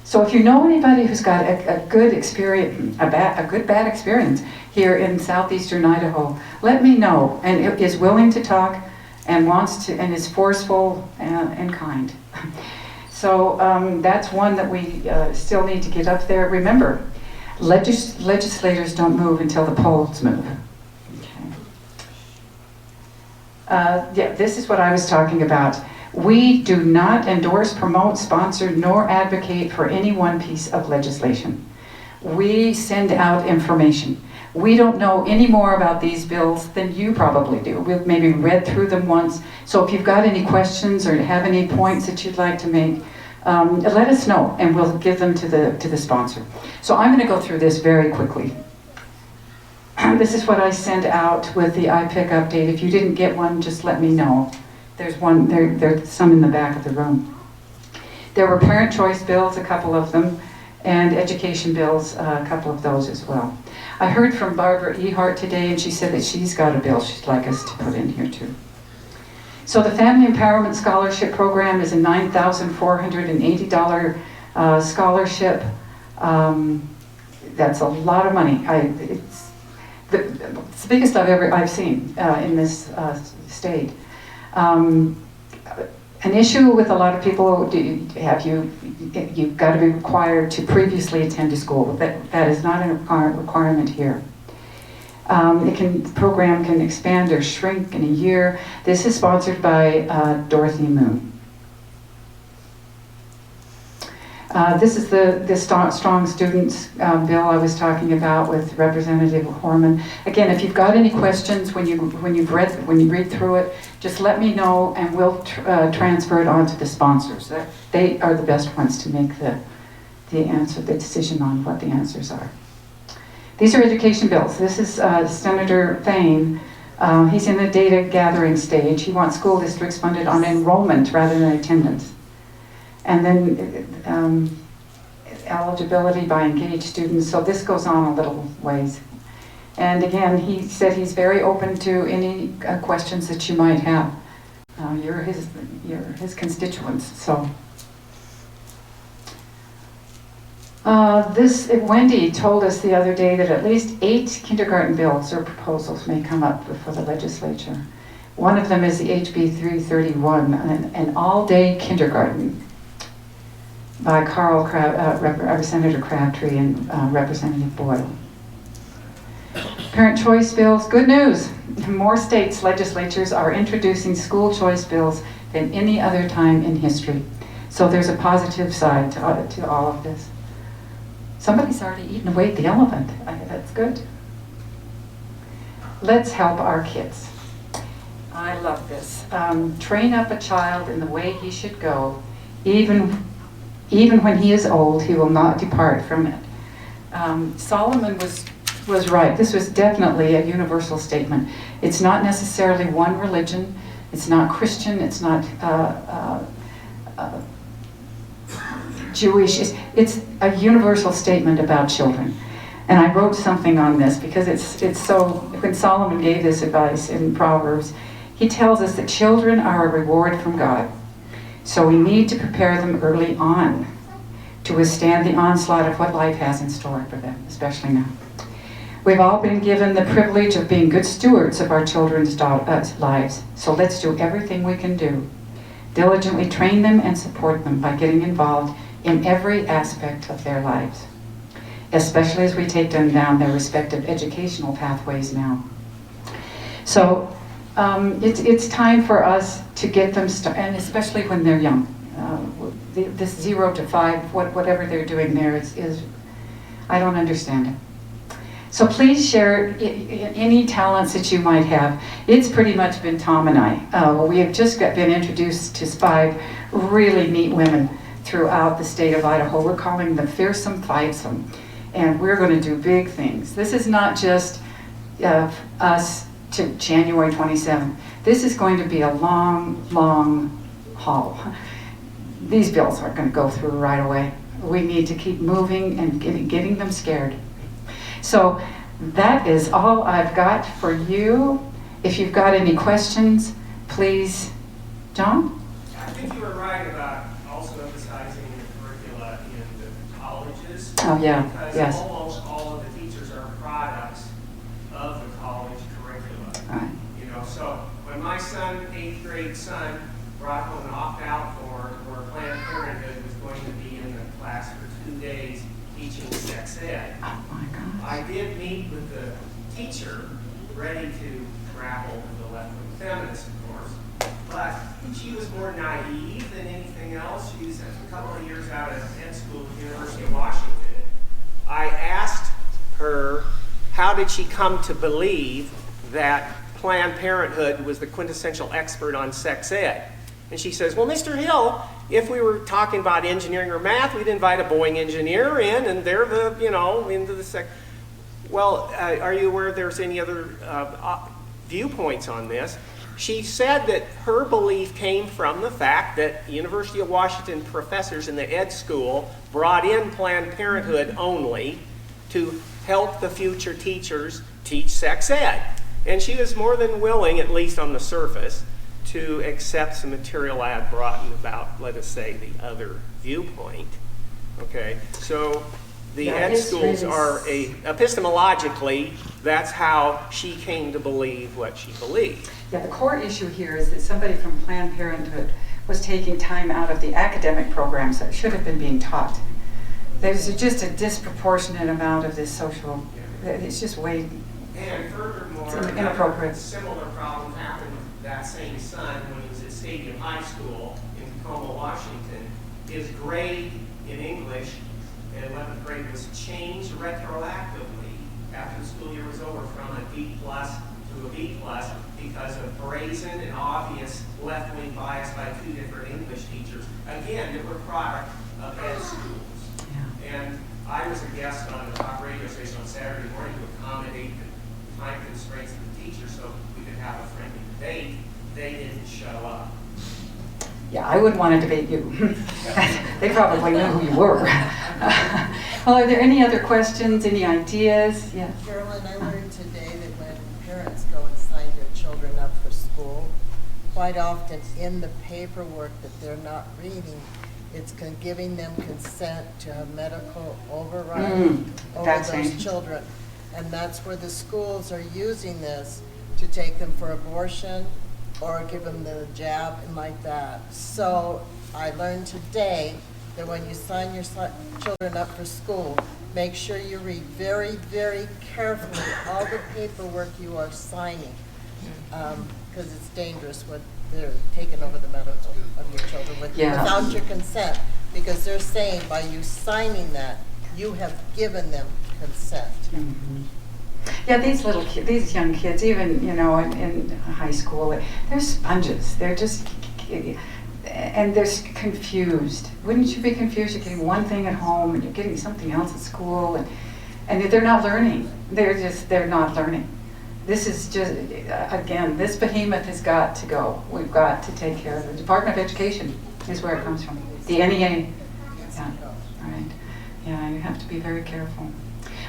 So if you know anybody who's got a good experience, a good bad experience here in southeastern Idaho, let me know, and is willing to talk and wants to, and is forceful and kind. So that's one that we still need to get up there. Remember, legislators don't move until the polls move. Okay. Yeah, this is what I was talking about. We do not endorse, promote, sponsor, nor advocate for any one piece of legislation. We send out information. We don't know any more about these bills than you probably do. We've maybe read through them once. So if you've got any questions or have any points that you'd like to make, let us know and we'll give them to the sponsor. So I'm going to go through this very quickly. This is what I sent out with the iPick update. If you didn't get one, just let me know. There's one, there's some in the back of the room. There were parent choice bills, a couple of them, and education bills, a couple of those as well. I heard from Barbara Ehart today, and she said that she's got a bill she'd like us to put in here too. So the Family Empowerment Scholarship Program is a $9,480 scholarship. That's a lot of money. It's the biggest I've seen in this state. An issue with a lot of people, you've got to be required to previously attend a school. That is not a requirement here. The program can expand or shrink in a year. This is sponsored by Dorothy Moon. This is the Strong Students bill I was talking about with Representative Horman. Again, if you've got any questions when you read through it, just let me know and we'll transfer it on to the sponsors. They are the best ones to make the decision on what the answers are. These are education bills. This is Senator Thane. He's in the data gathering stage. He wants school districts funded on enrollment rather than attendance. And then eligibility by engaged students. So this goes on a little ways. And again, he said he's very open to any questions that you might have. You're his constituents, so. Wendy told us the other day that at least 8 kindergarten bills or proposals may come up before the legislature. One of them is the HB 331, an all-day kindergarten by Senator Crabtree and Representative Boyle. Parent choice bills, good news. More states' legislatures are introducing school choice bills than any other time in history. So there's a positive side to all of this. Somebody's already eaten away the elephant. That's good. Let's help our kids. I love this. Train up a child in the way he should go, even when he is old, he will not depart from it. Solomon was right. This was definitely a universal statement. It's not necessarily one religion. It's not Christian. It's not Jewish. It's a universal statement about children. And I wrote something on this because it's so, when Solomon gave this advice in Proverbs, he tells us that children are a reward from God. So we need to prepare them early on to withstand the onslaught of what life has in store for them, especially now. We've all been given the privilege of being good stewards of our children's lives, so let's do everything we can do. Diligently train them and support them by getting involved in every aspect of their lives, especially as we take them down their respective educational pathways now. So it's time for us to get them started, and especially when they're young. This 0 to 5, whatever they're doing there is I don't understand it. So please share any talents that you might have. It's pretty much been Tom and I. We have just been introduced to 5 really neat women throughout the state of Idaho. We're calling them Fearsome Fivesome, and we're going to do big things. This is not just us to January 27th. This is going to be a long, long haul. these bills aren't going to go through right away. We need to keep moving and getting them scared. So that is all I've got for you. If you've got any questions, please, John? I think you were right about also emphasizing the curricula in the colleges. Oh, yeah, Because yes. almost all of the teachers are products of the college curricula. Right. You know, so when my son, 8th grade son, brought home an opt-out form where Planned Parenthood was going to be in the class for 2 days teaching sex ed, Oh my gosh. I did meet with the teacher, ready to grapple with the left-wing feminists, of course, but she was more naive than anything else. She was a couple of years out of ed school at the University of Washington. I asked her, how did she come to believe that Planned Parenthood was the quintessential expert on sex ed? And she says, well, Mr. Hill, if we were talking about engineering or math, we'd invite a Boeing engineer in, and they're the, you know, into the sex. Well, are you aware there's any other viewpoints on this? She said that her belief came from the fact that University of Washington professors in the ed school brought in Planned Parenthood only to help the future teachers teach sex ed. And she was more than willing, at least on the surface, to accept some material I had brought in about, let us say, the other viewpoint. Okay, so the Yeah, ed it's schools really are epistemologically, that's how she came to believe what she believed. Yeah, the core issue here is that somebody from Planned Parenthood was taking time out of the academic programs that should have been being taught. There's just a disproportionate amount of this social, it's just way, And furthermore, It's inappropriate. a similar problem happened with that same son when he was at Stadium High School in Tacoma, Washington. His grade in English in 11th grade was changed retroactively after the school year was over from a D plus to a B plus because of brazen and obvious left-wing bias by 2 different English teachers. Again, that were product of ed schools. yeah. And I was a guest on the talk radio station on Saturday morning to accommodate the time constraints of the teacher so we could have a friendly debate. They didn't show up. Yeah, I wouldn't want to debate you. They probably knew who you were. Well, are there any other questions, any ideas? Yes. Carolyn, I learned today that when parents go and sign their children up for school, quite often in the paperwork that they're not reading, it's giving them consent to have medical override over that's those right. children. And that's where the schools are using this to take them for abortion or give them the jab and like that. So I learned today that when you sign your children up for school, make sure you read very, very carefully all the paperwork you are signing, because it's dangerous when they're taking over the medical of your children without your consent, because they're saying by you signing that, you have given them consent. Mhm. Yeah, these young kids, even, you know, in high school, they're sponges. They're just, and they're confused. Wouldn't you be confused? You're getting one thing at home and you're getting something else at school, and they're not learning. They're not learning. This is just, again, this behemoth has got to go. We've got to take care of it. The Department of Education is where it comes from. The NEA. Yeah, right. Yeah, you have to be very careful.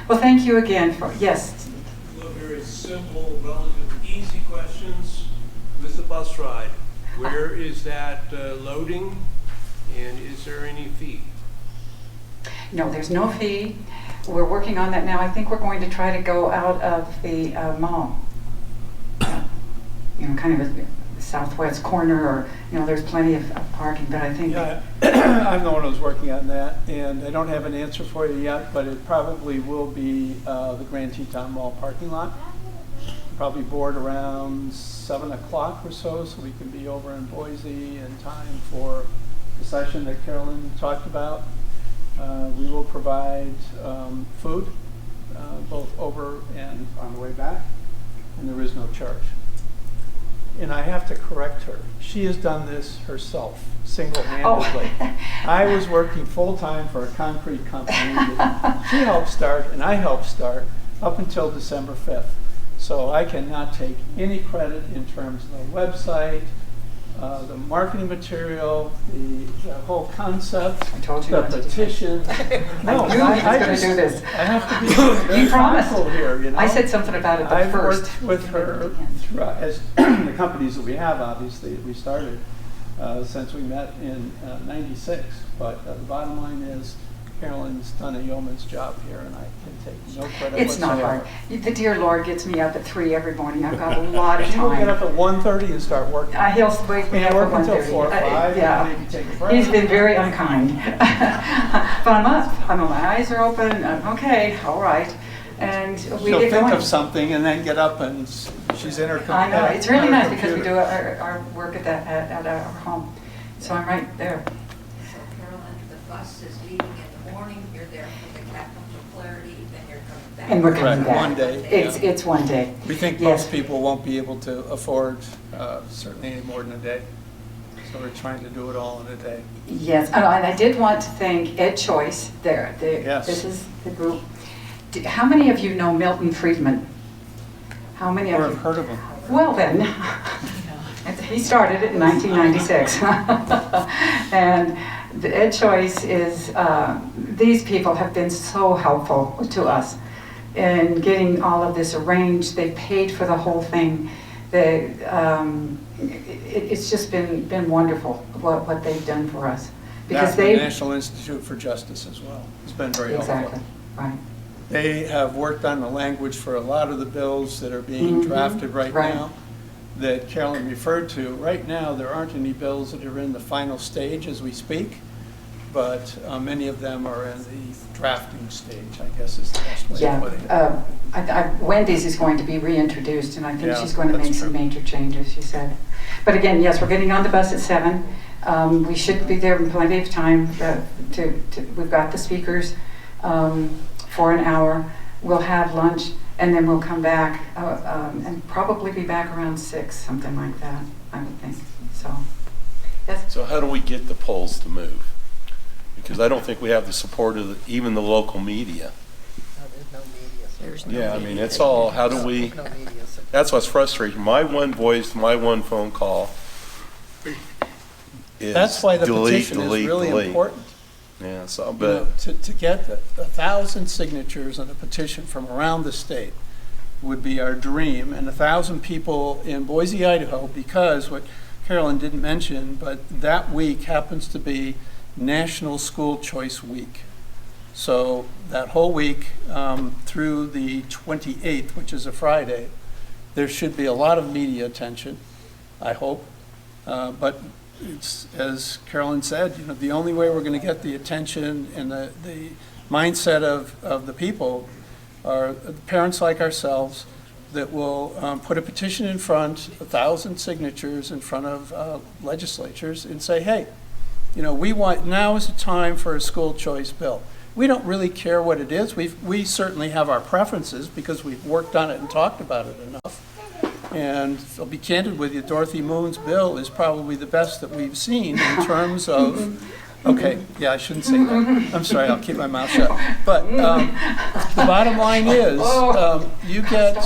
Well, thank you again for, yes. Very simple, relatively easy questions. With the bus ride, where is that loading, and is there any fee? No, there's no fee. We're working on that now. I think we're going to try to go out of the mall. You know, kind of the southwest corner, or, you know, there's plenty of parking, but I think... Yeah, I'm the one who's working on that, and I don't have an answer for you yet, but it probably will be the Grand Teton Mall parking lot. Probably board around 7 o'clock or so we can be over in Boise in time for the session that Carolyn talked about. We will provide food, both over and on the way back, and there is no charge. And I have to correct her. She has done this herself, single-handedly. Oh. I was working full-time for a concrete company that she helped start and I helped start up until December 5th. So I cannot take any credit in terms of the website, the marketing material, the whole concept, I told you the not to do that. petition. No, I knew he was gonna just- do this. I have to be very You promised. thoughtful here, you know? I said something about it at I've first. worked with her throughout, as the companies that we have, obviously, we started since we met in '96. But the bottom line is, Carolyn's done a yeoman's job here, and I can take no credit It's not whatsoever. hard. The dear Lord gets me up at 3 every morning. I've got a lot of He will get up time. at 1:30 and start working. He'll wake me And up work at until 1:30. 4 or 5, Yeah. and maybe take a break. He's been very unkind. But I'm up. My eyes are open. I'm okay. All right. And we She'll get think going. of something and then get up and she's in her computer. I know. It's really nice because we do our work at our home. So I'm right there. So Carolyn, the bus is leaving in the morning, you're there for the capital clarity, then you're coming back. And we're coming Correct, back. one day, It's, yeah. it's one day. We think Yes. most people won't be able to afford certainly any more than a day. So we're trying to do it all in a day. Yes, and I did want to thank Ed Choice there. Yes. This is the group. How many of you know Milton Friedman? How many of Or you? have heard of them. Well then, he started it in 1996. And the Ed Choice is, these people have been so helpful to us in getting all of this arranged. They paid for the whole thing. It's just been wonderful what they've done for us. Because The they, National Institute for Justice as well. It's been very helpful. exactly, right. They have worked on the language for a lot of the bills that are being Mhm, drafted right right. now that Carolyn referred to. Right now, there aren't any bills that are in the final stage as we speak, but many of them are in the drafting stage, I guess is the best way of Yeah, putting it. Wendy's is going to be reintroduced, and I think Yeah, she's going to that's make some true. major changes, she said. But again, yes, we're getting on the bus at 7. We should be there in plenty of time we've got the speakers for an hour. We'll have lunch, and then we'll come back and probably be back around 6, something like that, I would think. So, yes. So how do we get the polls to move? Because I don't think we have the support of even the local media. No, there's no media. There's Yeah, I mean, it's all, how do we, No media. support. that's what's frustrating. My one voice, my one phone call is That's why the delete, petition is delete, really delete. important. Yeah, so, You know, but, to get 1,000 signatures on a petition from around the state would be our dream, and 1,000 people in Boise, Idaho, because what Carolyn didn't mention, but that week happens to be National School Choice Week. So that whole week through the 28th, which is a Friday, there should be a lot of media attention, I hope. But it's, as Carolyn said, you know, the only way we're going to get the attention and the mindset of the people are parents like ourselves that will put a petition in front, 1,000 signatures in front of legislatures and say, hey, you know, now is the time for a school choice bill. We don't really care what it is. We certainly have our preferences because we've worked on it and talked about it enough. And I'll be candid with you, Dorothy Moon's bill is probably the best that we've seen in terms of, okay, yeah, I shouldn't say that. I'm sorry, I'll keep my mouth shut. But the bottom line is, you get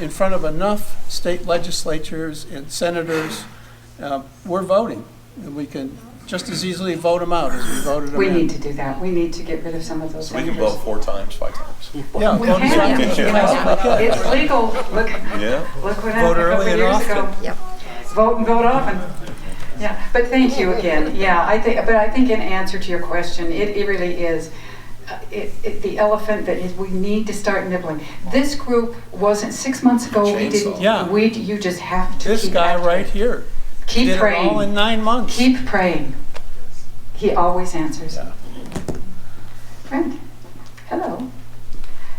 in front of enough state legislatures and senators, we're voting. And we can just as easily vote them out as we voted them We in. need to do that. We need to get rid of some of those so we can senators. vote 4 times, 5 times. Yeah, We vote as can, often as you we know, possibly can. it's legal. Look Yeah, what Vote happened a early couple and years ago. often. Yep. Vote and vote often. Yeah, but thank you again. Yeah, I think in answer to your question, it really is the elephant that is we need to start nibbling. This group wasn't 6 months ago. We didn't. Chainsaw. Yeah. You just have to. This keep guy at it. right here Keep did praying. it all in 9 months. Keep praying. He always answers. Yeah. Friend, hello.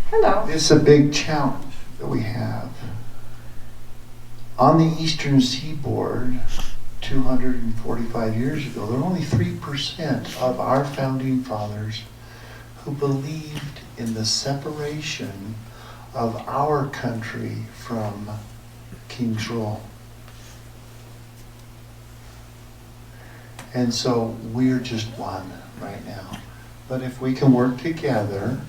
Hello. It's a big challenge that we have. On the eastern seaboard, 245 years ago, there were only 3% of our founding fathers who believed in the separation of our country from King's rule. And so we're just one right now. But if we can work together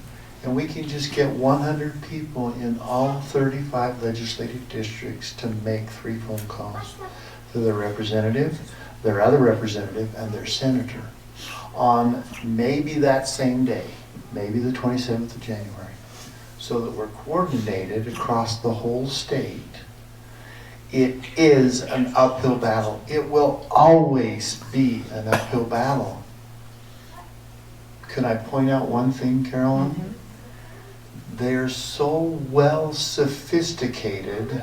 and we can just get 100 people in all 35 legislative districts to make 3 phone calls, to their representative, their other representative, and their senator on maybe that same day, maybe the 27th of January, so that we're coordinated across the whole state. It is an uphill battle. It will always be an uphill battle. Can I point out one thing, Carolyn? Mm-hmm. They're so well sophisticated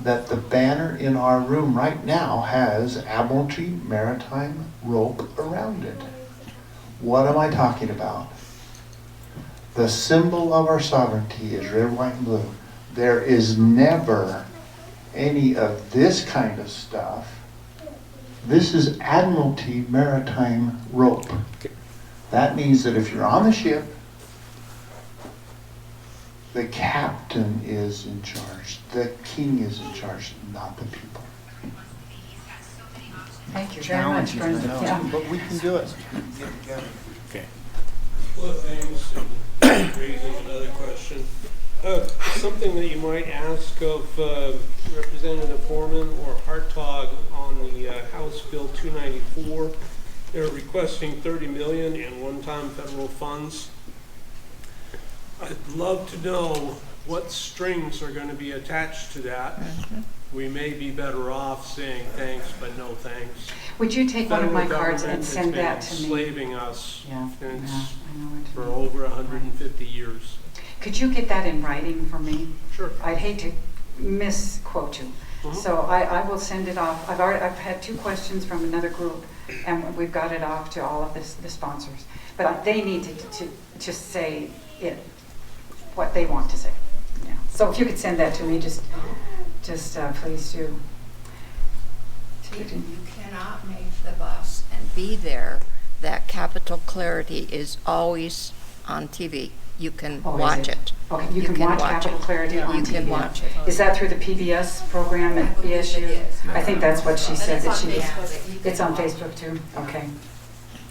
that the banner in our room right now has Admiralty Maritime rope around it. What am I talking about? The symbol of our sovereignty is red, white, and blue. There is never any of this kind of stuff. This is Admiralty Maritime rope. That means that if you're on the ship, the captain is in charge. The king is in charge, not the people. Thank you very much, Brenda. Yeah. But we can do it. Okay. Well, thanks. And raising another question. Something that you might ask of Representative Foreman or Hartog on the House Bill 294. They're requesting $30 million in one-time federal funds. I'd love to know what strings are going to be attached to that. We may be better off saying thanks, but no thanks. Would you take one of my Federal cards government and send that has to been me? enslaving us Yeah, since I know it. for over 150 years. Could you get that in writing for me? Sure. I'd hate to misquote you. So I will send it off. I've had 2 questions from another group, and we've got it off to all of the sponsors. But they need to just say it, what they want to say. Yeah. So if you could send that to me, just please do. You cannot make the bus and be there. That Capital Clarity is always on TV. You can Oh, is watch it? it. Okay, you can watch Capital Clarity on You TV. can watch it. Is that through the PBS program I at believe it BSU? is. I think that's what she But said it's that on she was. Facebook. You It's can on watch Facebook too? Okay.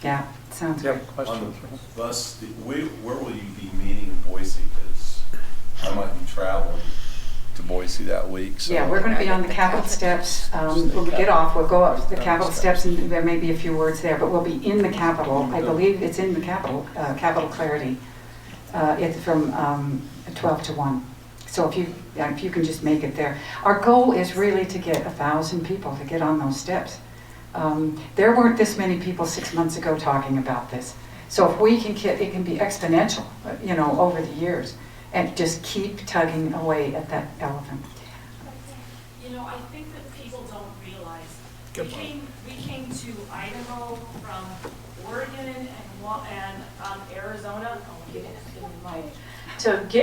Yeah, sounds good. Question. Bus, where will you be meeting in Boise? Because I might be traveling to Boise that week. So. Yeah, we're going to be on the Capitol steps. When we get off, we'll go up the Capitol steps, and there may be a few words there, but we'll be in the Capitol. I believe it's in the Capitol, Capital Clarity. It's from 12 to 1. So if you can just make it there. Our goal is really to get 1,000 people to get on those steps. There weren't this many people 6 months ago talking about this. So if we can get, it can be exponential, over the years, and just keep tugging away at that elephant. I think that people don't realize, we came to Idaho from Oregon and Arizona. Oh, get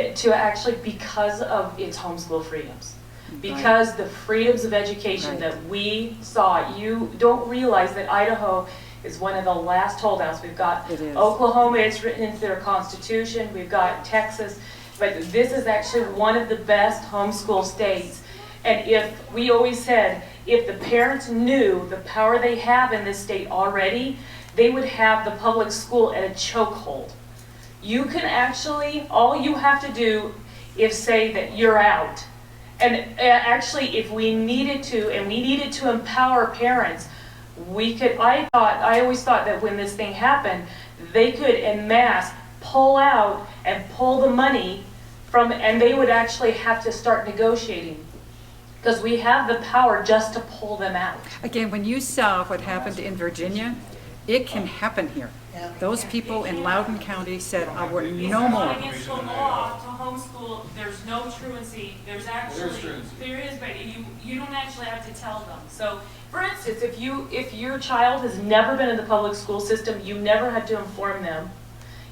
it, to actually because of its homeschool freedoms. Because the freedoms of education that we saw, you don't realize that Idaho is one of the last holdouts. We've got Oklahoma, it's written into their constitution. We've got Texas, but this is actually one of the best homeschool states. And if we always said, if the parents knew the power they have in this state already, they would have the public school at a chokehold. You can actually, all you have to do is say that you're out. And actually, if we needed to, and we needed to empower parents, we could, I always thought that when this thing happened, they could en masse pull out and pull the money from, and they would actually have to start negotiating. Because we have the power just to pull them out. Again, when you saw what happened in Virginia, it can happen here. Those people in Loudoun County said, we're no more. It's not against the law to homeschool. There's no truancy. There is, but you don't actually have to tell them. So, for instance, if your child has never been in the public school system, you never had to inform them.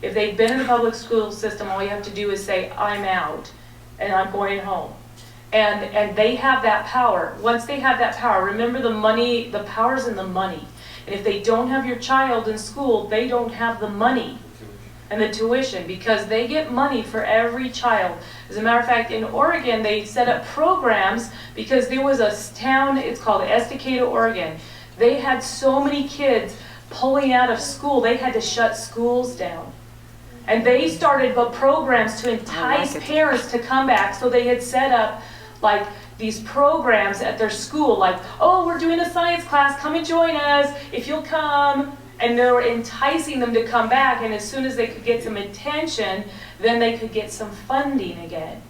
If they've been in the public school system, all you have to do is say, I'm out and I'm going home. And they have that power. Once they have that power, remember the money, the power's in the money. And if they don't have your child in school, they don't have the money and the tuition, because they get money for every child. As a matter of fact, in Oregon, they set up programs because there was a town, it's called Estacada, Oregon. They had so many kids pulling out of school, they had to shut schools down. And they started programs to entice parents to come back. So they had set up like these programs at their school, like, oh, we're doing a science class, come and join us, if you'll come. And they were enticing them to come back, and as soon as they could get some attention, then they could get some funding again.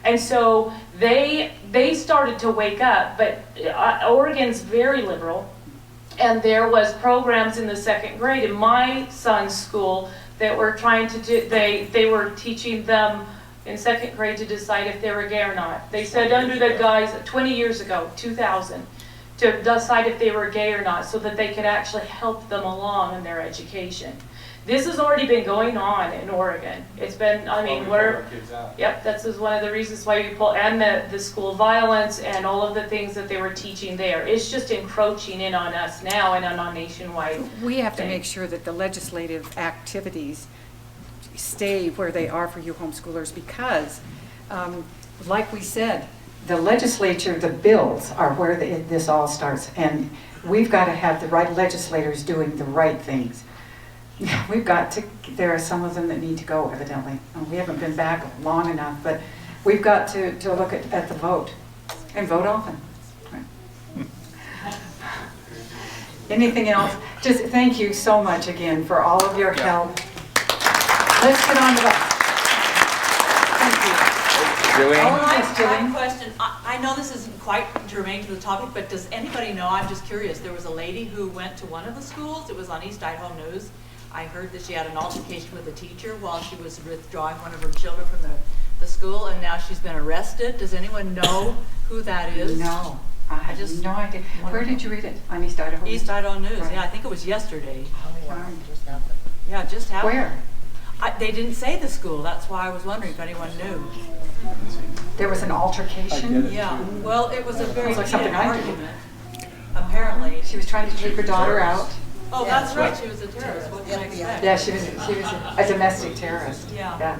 And so they started to wake up, but Oregon's very liberal, and there was programs in the 2nd grade in my son's school that were trying to do, they were teaching them in 2nd grade to decide if they were gay or not. They said under the guise, 20 years ago, 2000, to decide if they were gay or not, so that they could actually help them along in their education. This has already been going on in Oregon. It's been, I mean, yep, that's one of the reasons why we pull, and the school violence and all of the things that they were teaching there. It's just encroaching in on us now and on nationwide. We have to make sure that the legislative activities stay where they are for you homeschoolers, because, like we said, the legislature, the bills are where this all starts, and we've got to have the right legislators doing the right things. We've got to, there are some of them that need to go, evidently. We haven't been back long enough, but we've got to look at the vote, and vote often. Anything else? Just thank you so much again for all of your help. Let's get on to that. Thank you. I have a question. I know this isn't quite germane to the topic, but does anybody know, I'm just curious, there was a lady who went to one of the schools, it was on East Idaho News. I heard that she had an altercation with a teacher while she was withdrawing one of her children from the school, and now she's been arrested. Does anyone know who that is? No, I have no idea. Where did you read it? On East Idaho News? East Idaho News, right. Yeah, I think it was yesterday. Oh, wow, it just happened. Yeah, it just happened. Where? They didn't say the school, that's why I was wondering if anyone knew. There was an altercation? Yeah, well, it was a very Sounds like heated something I do. argument. Apparently. She was trying to take her daughter out. Oh, that's right, she was a terrorist, what can I expect? Yeah, she was a domestic terrorist. Yeah.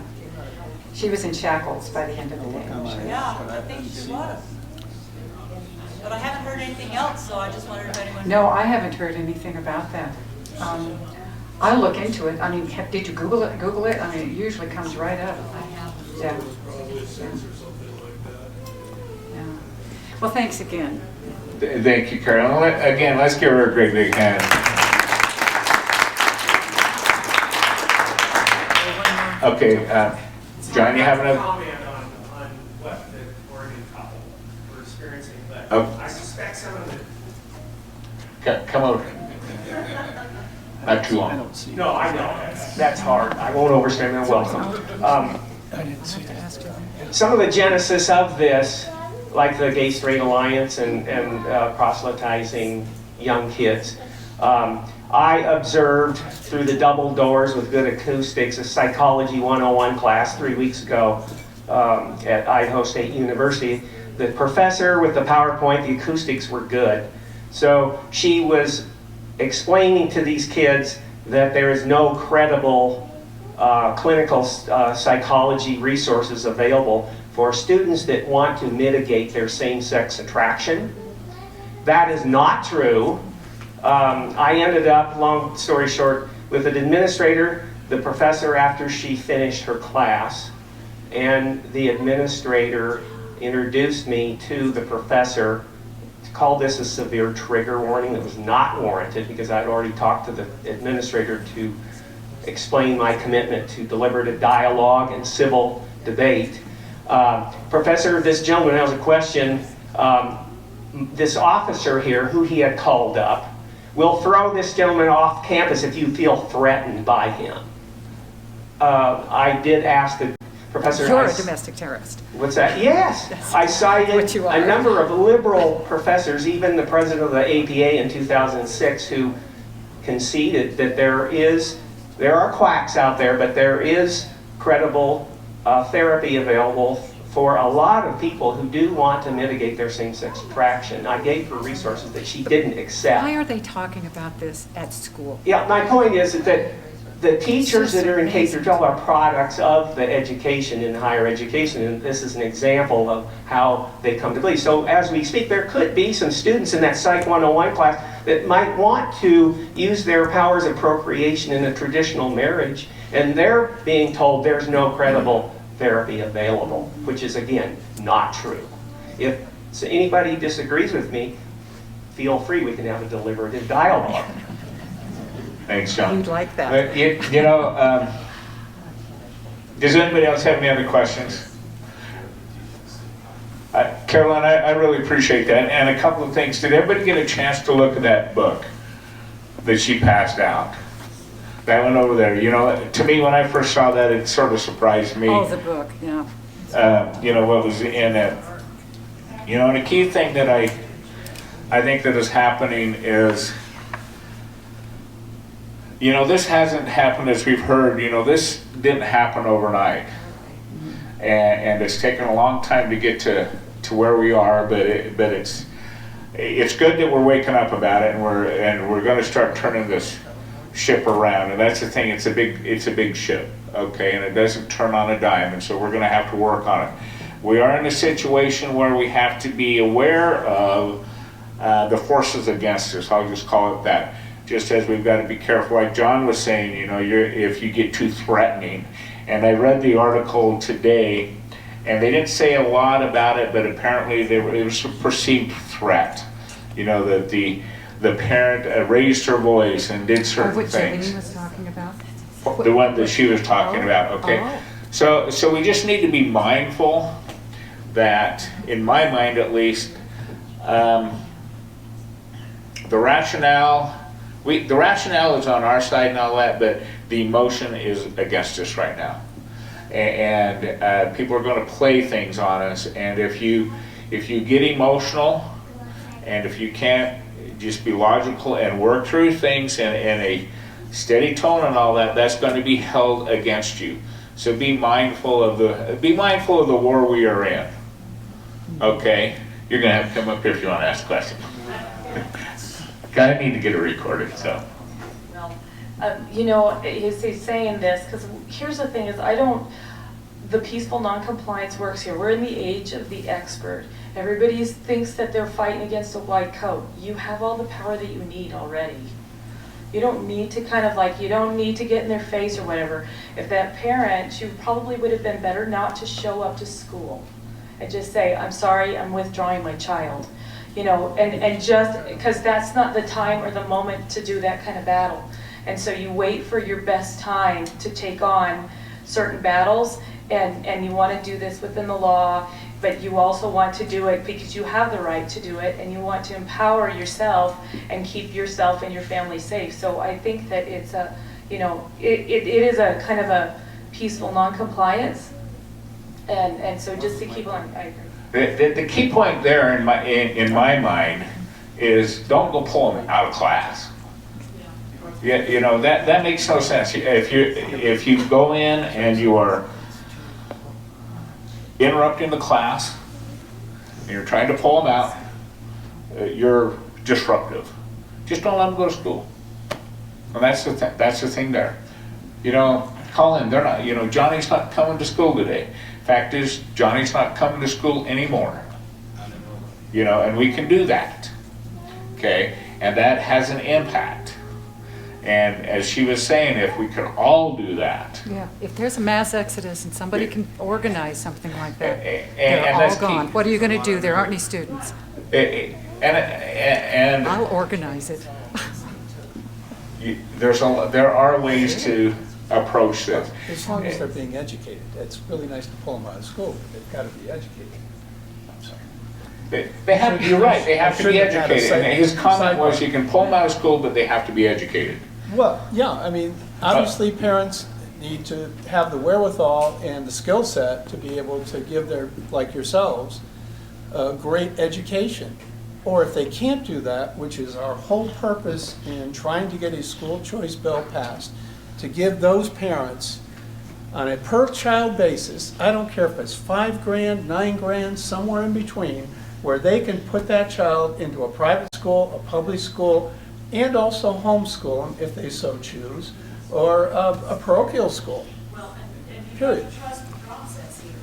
She was in shackles by the end of the day. Yeah, I think she was. But I haven't heard anything else, so I just wondered if anyone. No, I haven't heard anything about that. I'll look into it. I mean, did you Google it? I mean, it usually comes right up. Yeah. Yeah. Well, thanks again. Thank you, Carol. Again, let's give her a great big hand. Okay, John, you have another? Comment on what the Oregon couple were experiencing, but I suspect some of it. Come over. Not too long. No, I know, that's hard. I won't overstay my welcome. Some of the genesis of this, like the Gay Straight Alliance and proselytizing young kids, I observed through the double doors with good acoustics a Psychology 101 class 3 weeks ago at Idaho State University. The professor with the PowerPoint, the acoustics were good. So she was explaining to these kids that there is no credible clinical psychology resources available for students that want to mitigate their same-sex attraction. That is not true. I ended up, long story short, with an administrator, the professor after she finished her class, and the administrator introduced me to the professor. Called this a severe trigger warning that was not warranted because I'd already talked to the administrator to explain my commitment to deliberative dialogue and civil debate. Professor, this gentleman has a question. This officer here, who he had called up, will throw this gentleman off campus if you feel threatened by him. I did ask the professor. You're a domestic terrorist. What's that? Yes. I cited a number of liberal professors, even the president of the APA in 2006, who conceded that there are quacks out there, but there is credible therapy available for a lot of people who do want to mitigate their same-sex attraction. I gave her resources that she didn't accept. Why are they talking about this at school? Yeah, my point is that the teachers that are in K-12 are products of the education in higher education, and this is an example of how they come to believe. So as we speak, there could be some students in that Psych 101 class that might want to use their powers of procreation in a traditional marriage, and they're being told there's no credible therapy available, which is, again, not true. if anybody disagrees with me, feel free, we can have a deliberative dialogue. Thanks, John. You'd like that. Does anybody else have any other questions? Caroline, I really appreciate that. And a couple of things. Did everybody get a chance to look at that book that she passed out? That one over there. To me, when I first saw that, it sort of surprised me. Oh, the book, yeah. What was in it. And a key thing that I think that is happening is, this hasn't happened, as we've heard, this didn't happen overnight. And it's taken a long time to get to where we are, but it's good that we're waking up about it, and we're going to start turning this ship around. And that's the thing, it's a big ship, okay, and it doesn't turn on a dime, and so we're going to have to work on it. We are in a situation where we have to be aware of the forces against us. I'll just call it that. Just as we've got to be careful, like John was saying, if you get too threatening. And I read the article today, and they didn't say a lot about it, but apparently it was a perceived threat. That the parent raised her voice and did certain What things. Janine was talking about? The one that she was talking about, okay? Oh. So we just need to be mindful that, in my mind at least, the rationale is on our side and all that, but the emotion is against us right now. And people are going to play things on us, and if you get emotional, and if you can't just be logical and work through things in a steady tone and all that, that's going to be held against you. So be mindful of the war we are in. Okay? You're going to have to come up here if you want to ask a question. I need to get it recorded, so. Well, he's saying this because here's the thing: is the peaceful non-compliance works here. We're in the age of the expert. Everybody thinks that they're fighting against a white coat. You have all the power that you need already. You don't need to you don't need to get in their face or whatever. If that parent, you probably would have been better not to show up to school and just say, I'm sorry, I'm withdrawing my child. And just, because that's not the time or the moment to do that kind of battle. And so you wait for your best time to take on certain battles, and you want to do this within the law, but you also want to do it because you have the right to do it, and you want to empower yourself and keep yourself and your family safe. So I think that it's it is a kind of a peaceful non-compliance, and so just to keep on, I agree. The key point there in my mind is don't go pull them out of class. Yeah, that makes no sense. If you go in and you are interrupting the class and you're trying to pull them out, you're disruptive. Just don't let them go to school. And that's the thing there. Colin, they're not. Johnny's not coming to school today. Fact is, Johnny's not coming to school anymore. And we can do that. Okay, and that has an impact. And as she was saying, if we could all do that. Yeah, if there's a mass exodus and somebody can organize something like that, and they're all that's gone. key. What are you going to do? There aren't any students. And I'll organize it. There are ways to approach this. As long as they're being educated. It's really nice to pull them out of school, but they've got to be educated. I'm sorry. They have, you're right, they have to be educated. And his comment was you can pull them out of school, but they have to be educated. Well, yeah, I mean, obviously parents need to have the wherewithal and the skill set to be able to give their, like yourselves, a great education. Or if they can't do that, which is our whole purpose in trying to get a school choice bill passed, to give those parents on a per child basis, I don't care if it's $5 grand, $9 grand, somewhere in between, where they can put that child into a private school, a public school, and also homeschool them if they so choose, or a parochial school. Well, and you Period. have to trust the process here,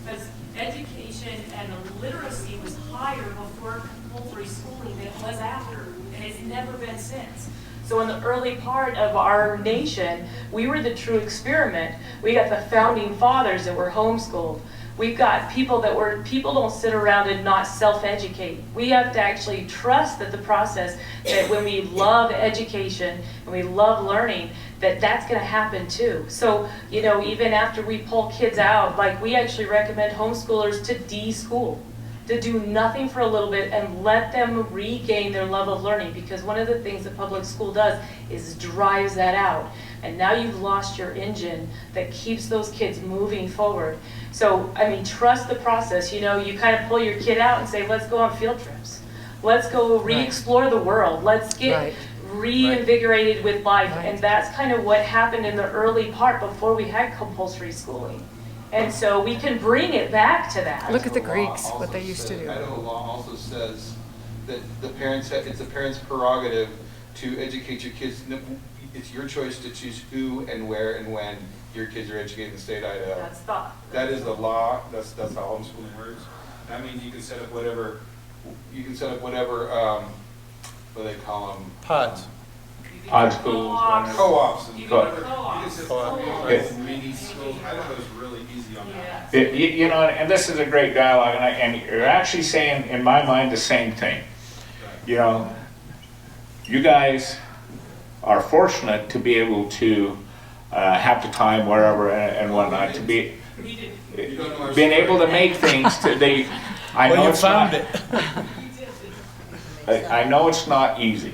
because education and literacy was higher before compulsory schooling than it was after, and it's never been since. So in the early part of our nation, we were the true experiment. We got the founding fathers that were homeschooled. We've got people people don't sit around and not self-educate. We have to actually trust that the process, that when we love education and we love learning, that's going to happen too. So, you know, even after we pull kids out, like we actually recommend homeschoolers to de-school, to do nothing for a little bit and let them regain their love of learning, because one of the things that public school does is drives that out. And now you've lost your engine that keeps those kids moving forward. So, I mean, trust the process. You know, you kind of pull your kid out and say, let's go on field trips. Let's go re-explore the world. Let's get reinvigorated with life. And that's kind of what happened in the early part before we had compulsory schooling. And so we can bring it back to that. Look at the Greeks, what they used to do. Idaho law also says that it's the parent's prerogative to educate your kids. It's your choice to choose who and where and when your kids are educated in the state of Idaho. That is the law. That's how homeschooling works. That means you can set up whatever. What do they call them? Pods. Pod schools. Co-ops. Co-ops. You can set up mini schools. Idaho's really easy on that. You know, and this is a great dialogue, and you're actually saying, in my mind, the same thing. You know, you guys are fortunate to be able to have the time wherever and whatnot to be being able to make things. I know it's not. I know it's not easy.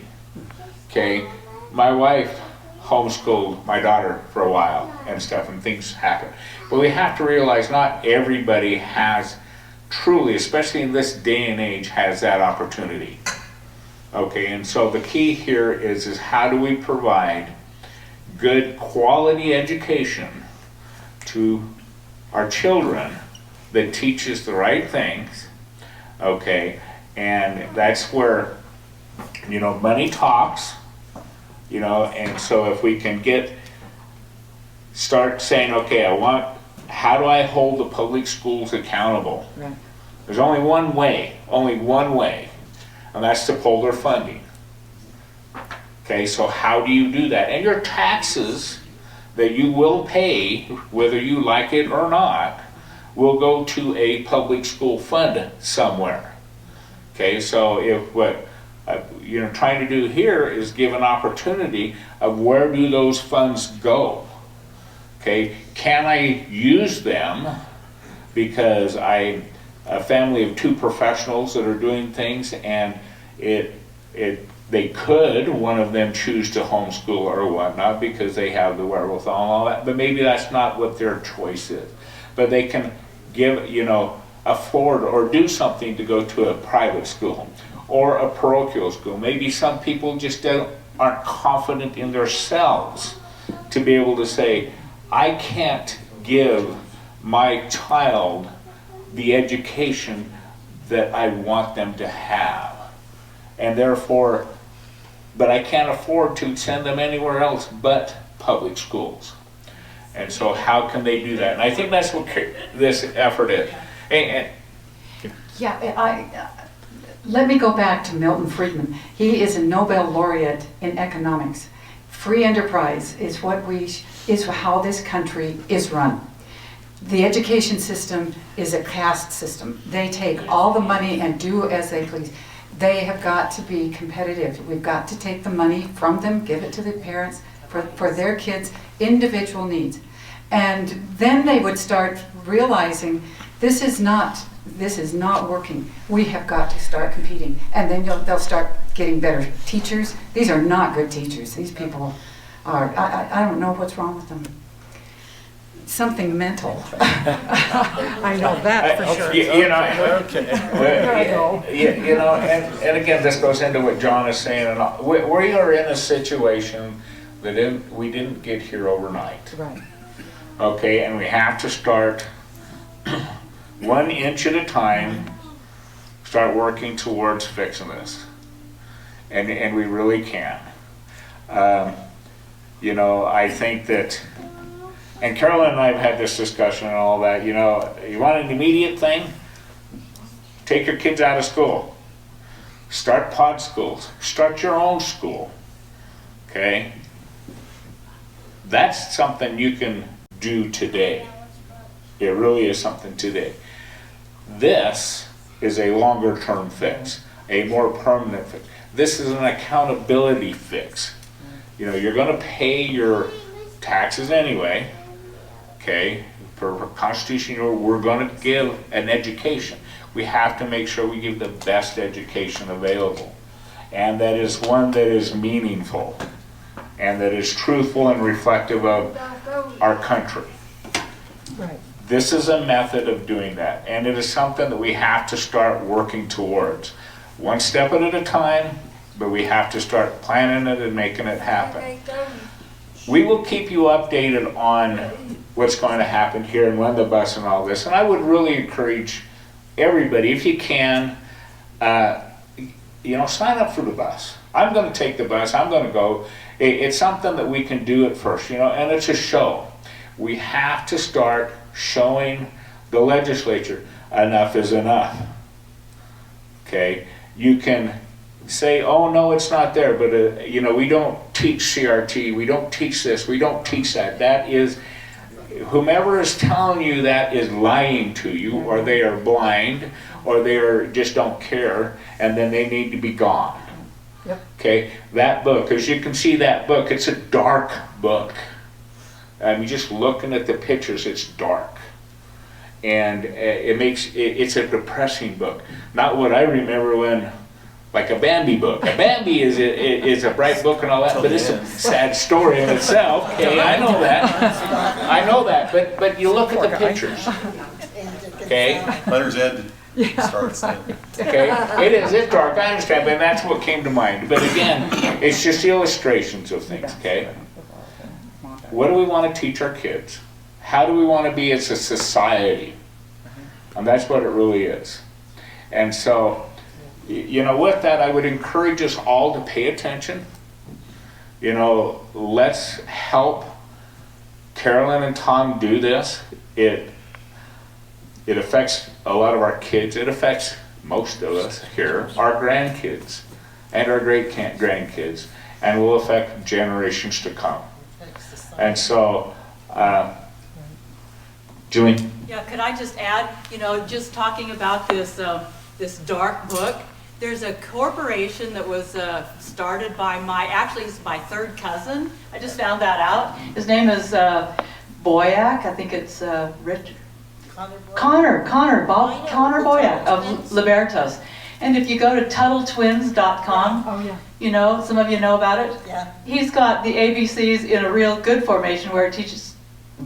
Okay, my wife homeschooled my daughter for a while and stuff, and things happen. But we have to realize not everybody has truly, especially in this day and age, has that opportunity. Okay, and so the key here is how do we provide good quality education to our children that teaches the right things, okay, and that's where, you know, money talks, you know, and so if we can start saying, okay, how do I hold the public schools accountable? Right. There's only one way, and that's to pull their funding. Okay, so how do you do that? And your taxes that you will pay, whether you like it or not, will go to a public school fund somewhere. Okay, so if what you're trying to do here is give an opportunity of where do those funds go? Okay, can I use them because I'm a family of two professionals that are doing things, and they could, one of them, choose to homeschool or whatnot because they have the wherewithal and all that, but maybe that's not what their choice is. But they can afford or do something to go to a private school or a parochial school. Maybe some people just aren't confident in themselves to be able to say, I can't give my child the education that I want them to have. And therefore, but I can't afford to send them anywhere else but public schools. And so how can they do that? And I think that's what this effort is. Let me go back to Milton Friedman. He is a Nobel laureate in economics. Free enterprise is how this country is run. The education system is a caste system. They take all the money and do as they please. They have got to be competitive. We've got to take the money from them, give it to the parents for their kids' individual needs. And then they would start realizing this is not working. We have got to start competing. And then they'll start getting better teachers. These are not good teachers. These people are, I don't know what's wrong with them. Something mental. I know that for sure. And again, this goes into what John is saying. And we are in a situation that we didn't get here overnight. Right. Okay, and we have to start 1 inch at a time, start working towards fixing this. And we really can. I think that, and Carolyn and I have had this discussion and all that, you want an immediate thing? Take your kids out of school. Start pod schools. Start your own school. Okay? That's something you can do today. It really is something today. This is a longer term fix, a more permanent fix. This is an accountability fix. You know, you're going to pay your taxes anyway, okay? For Constitution, we're going to give an education. We have to make sure we give the best education available. And that is one that is meaningful and that is truthful and reflective of our country. Right. This is a method of doing that, and it is something that we have to start working towards. One step at a time, but we have to start planning it and making it happen. We will keep you updated on what's going to happen here and when the bus and all this, and I would really encourage everybody, if you can, sign up for the bus. I'm going to take the bus, I'm going to go. It's something that we can do at first, and it's a show. We have to start showing the legislature enough is enough. Okay, you can say, oh no, it's not there, but we don't teach CRT, we don't teach this, we don't teach that. That is, whomever is telling you that is lying to you, or they are blind, or they just don't care, and then they need to be gone. Yep. Okay, that book, as you can see, that book, it's a dark book. I mean, just looking at the pictures, it's dark. And it's a depressing book. Not what I remember when, like a Bambi book. A Bambi is a bright book and all that, but it's a sad story in itself. Okay, I know that. But you look at the pictures. Okay? Letters Ed starts saying. Okay, it's dark, I understand, but that's what came to mind. But again, it's just illustrations of things, okay? What do we want to teach our kids? How do we want to be as a society? And that's what it really is. And so, with that, I would encourage us all to pay attention. Let's help Carolyn and Tom do this. It affects a lot of our kids. It affects most of us here, our grandkids, and our great-grandkids, and will affect generations to come. And so, Julie? Yeah, could I just add, just talking about this dark book, there's a corporation that was started by he's my third cousin. I just found that out. His name is Boyack. I think it's Richard. Connor Boyack of Libertas. And if you go to TuttleTwins.com, some of you know about it. Yeah. He's got the ABCs in a real good formation where it teaches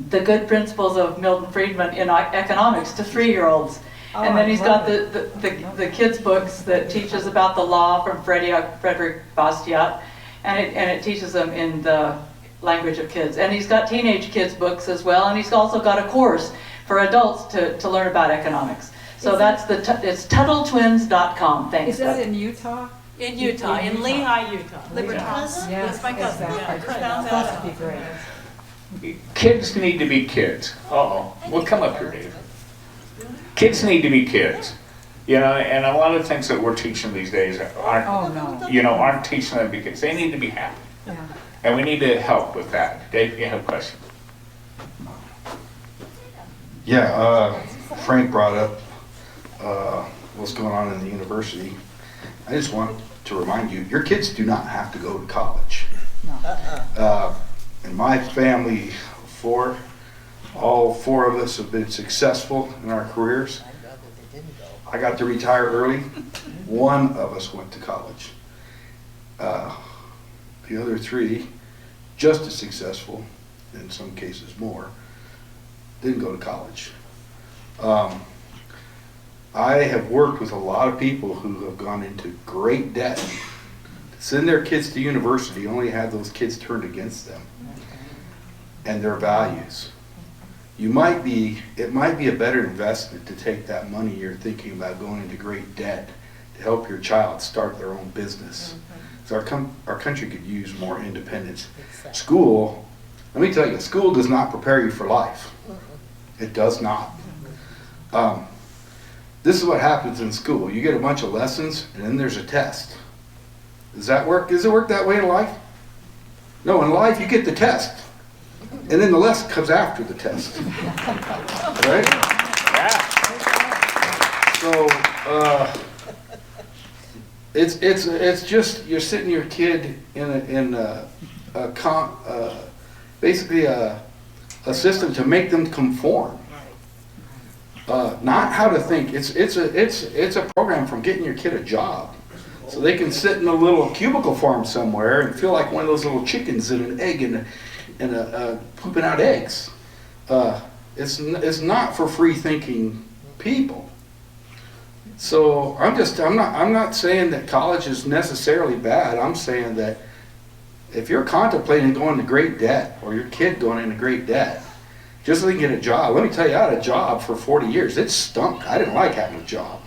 the good principles of Milton Friedman in economics to 3-year-olds. And then he's got the kids' books that teaches about the law from Frederick Bastiat, and it teaches them in the language of kids. And he's got teenage kids' books as well, and he's also got a course for adults to learn about economics. So it's TuttleTwins.com. Thanks. Is that in Utah? In Utah, in Lehigh, Utah. Libertas? That's my cousin. Yeah, found that That out. would be great. Kids need to be kids. Uh-oh. Well, come up here, Dave. Kids need to be kids. And a lot of things that we're teaching these days aren't teaching them to be kids. They need to be happy. Yeah. And we need to help with that. Dave, you have a question? Yeah, Frank brought up what's going on in the university. I just want to remind you, your kids do not have to go to college. In my family, all four of us have been successful in our careers. I got to retire early. One of us went to college. The other three, just as successful, in some cases more, didn't go to college. I have worked with a lot of people who have gone into great debt to send their kids to university, only have those kids turned against them and their values. It might be a better investment to take that money you're thinking about going into great debt to help your child start their own business. So our country could use more independence. School, let me tell you, school does not prepare you for life. It does not. This is what happens in school. You get a bunch of lessons, and then there's a test. Does that work? Does it work that way in life? No, in life you get the test. And then the lesson comes after the test. Right? Yeah. So, it's just, you're sitting your kid in basically a system to make them conform. Not how to think. It's a program from getting your kid a job, so they can sit in a little cubicle farm somewhere and feel like one of those little chickens in an egg and pooping out eggs. It's not for free thinking people. So I'm not saying that college is necessarily bad. I'm saying that if you're contemplating going to great debt, or your kid going into great debt, just so they can get a job. Let me tell you, I had a job for 40 years. It stunk. I didn't like having a job.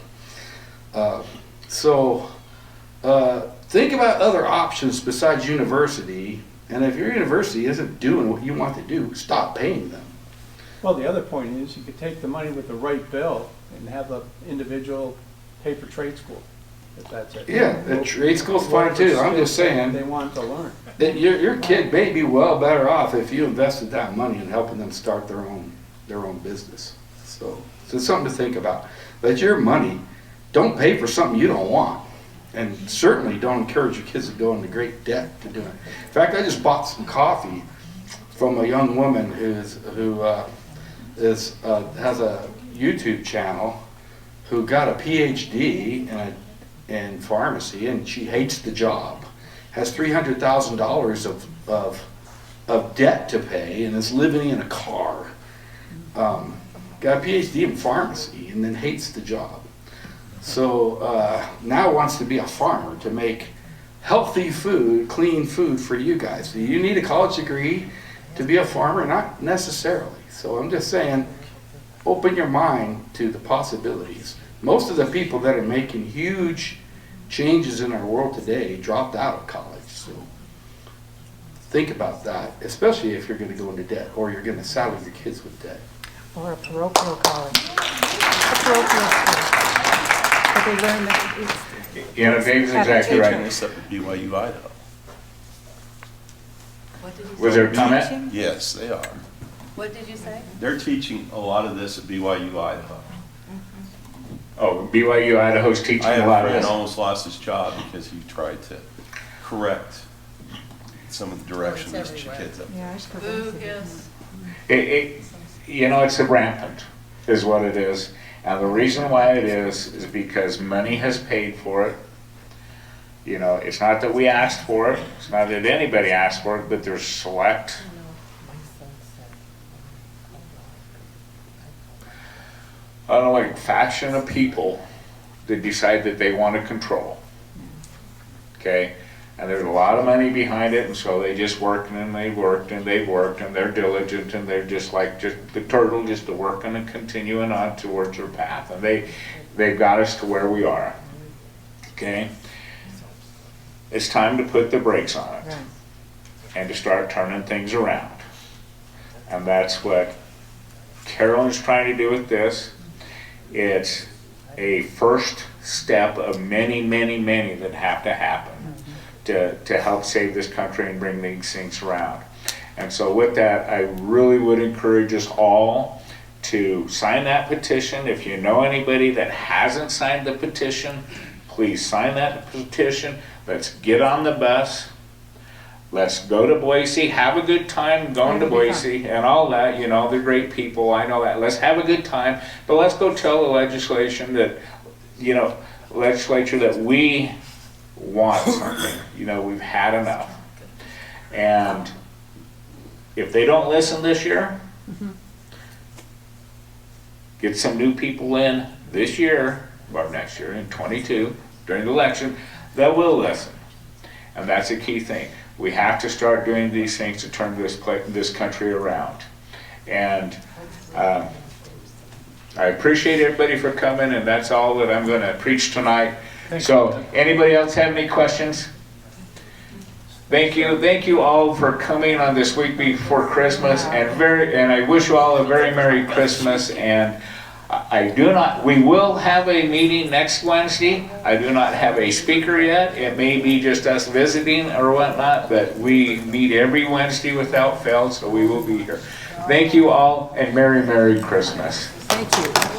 Think about other options besides university. And if your university isn't doing what you want to do, stop paying them. Well, the other point is you could take the money with the right bill and have the individual pay for trade school, if that's it. Yeah, the trade school's fine too. I'm just saying they want to learn. that your kid may be well better off if you invested that money in helping them start their own business. So it's something to think about. But your money, don't pay for something you don't want. And certainly don't encourage your kids to go into great debt to do it. In fact, I just bought some coffee from a young woman who has a YouTube channel, who got a PhD in pharmacy, and she hates the job, has $300,000 of debt to pay, and is living in a car. Got a PhD in pharmacy and then hates the job. So now wants to be a farmer to make healthy food, clean food for you guys. Do you need a college degree to be a farmer? Not necessarily. So I'm just saying, open your mind to the possibilities. Most of the people that are making huge changes in our world today dropped out of college. So think about that, especially if you're going to go into debt or you're going to saddle your kids with debt. Or a parochial college. A parochial school. But they learn that it's... You know, Dave's exactly right. Except at BYU, Idaho. What did you say? Was there a comment? Yes, they are. What did you say? They're teaching a lot of this at BYU, Idaho. Oh, BYU Idaho's teaching I have a lot a of friend this. almost lost his job because he tried to correct some of the direction these kids have. Yeah, it's Boo, pervasive. yes. It's rampant, is what it is. And the reason why it is because money has paid for it. You know, it's not that we asked for it, it's not that anybody asked for it, but there's select faction of people that decide that they want to control. Okay? And there's a lot of money behind it, and so they just work and they worked and they worked and they're diligent and they're just like the turtle, just working and continuing on towards their path. And they've got us to where we are. Okay? It's time to put the brakes on it and to start turning things around. And that's what Carolyn's trying to do with this. It's a first step of many, many, many that have to happen to help save this country and bring these things around. And so with that, I really would encourage us all to sign that petition. If you know anybody that hasn't signed the petition, please sign that petition. Let's get on the bus. Let's go to Boise, have a good time going to Boise and all that. You know, they're great people, I know that. Let's have a good time, but let's go tell the legislature that we want something. You know, we've had enough. And if they don't listen this year, get some new people in this year, or next year in 22, during the election, that will listen. And that's a key thing. We have to start doing these things to turn this country around. And I appreciate everybody for coming, and that's all that I'm going to preach tonight. So, anybody else have any questions? Thank you all for coming on this week before Christmas, and I wish you all a very Merry Christmas. And we will have a meeting next Wednesday. I do not have a speaker yet. It may be just us visiting or whatnot, but we meet every Wednesday without fail, so we will be here. Thank you all, and Merry, Merry Christmas. Thank you.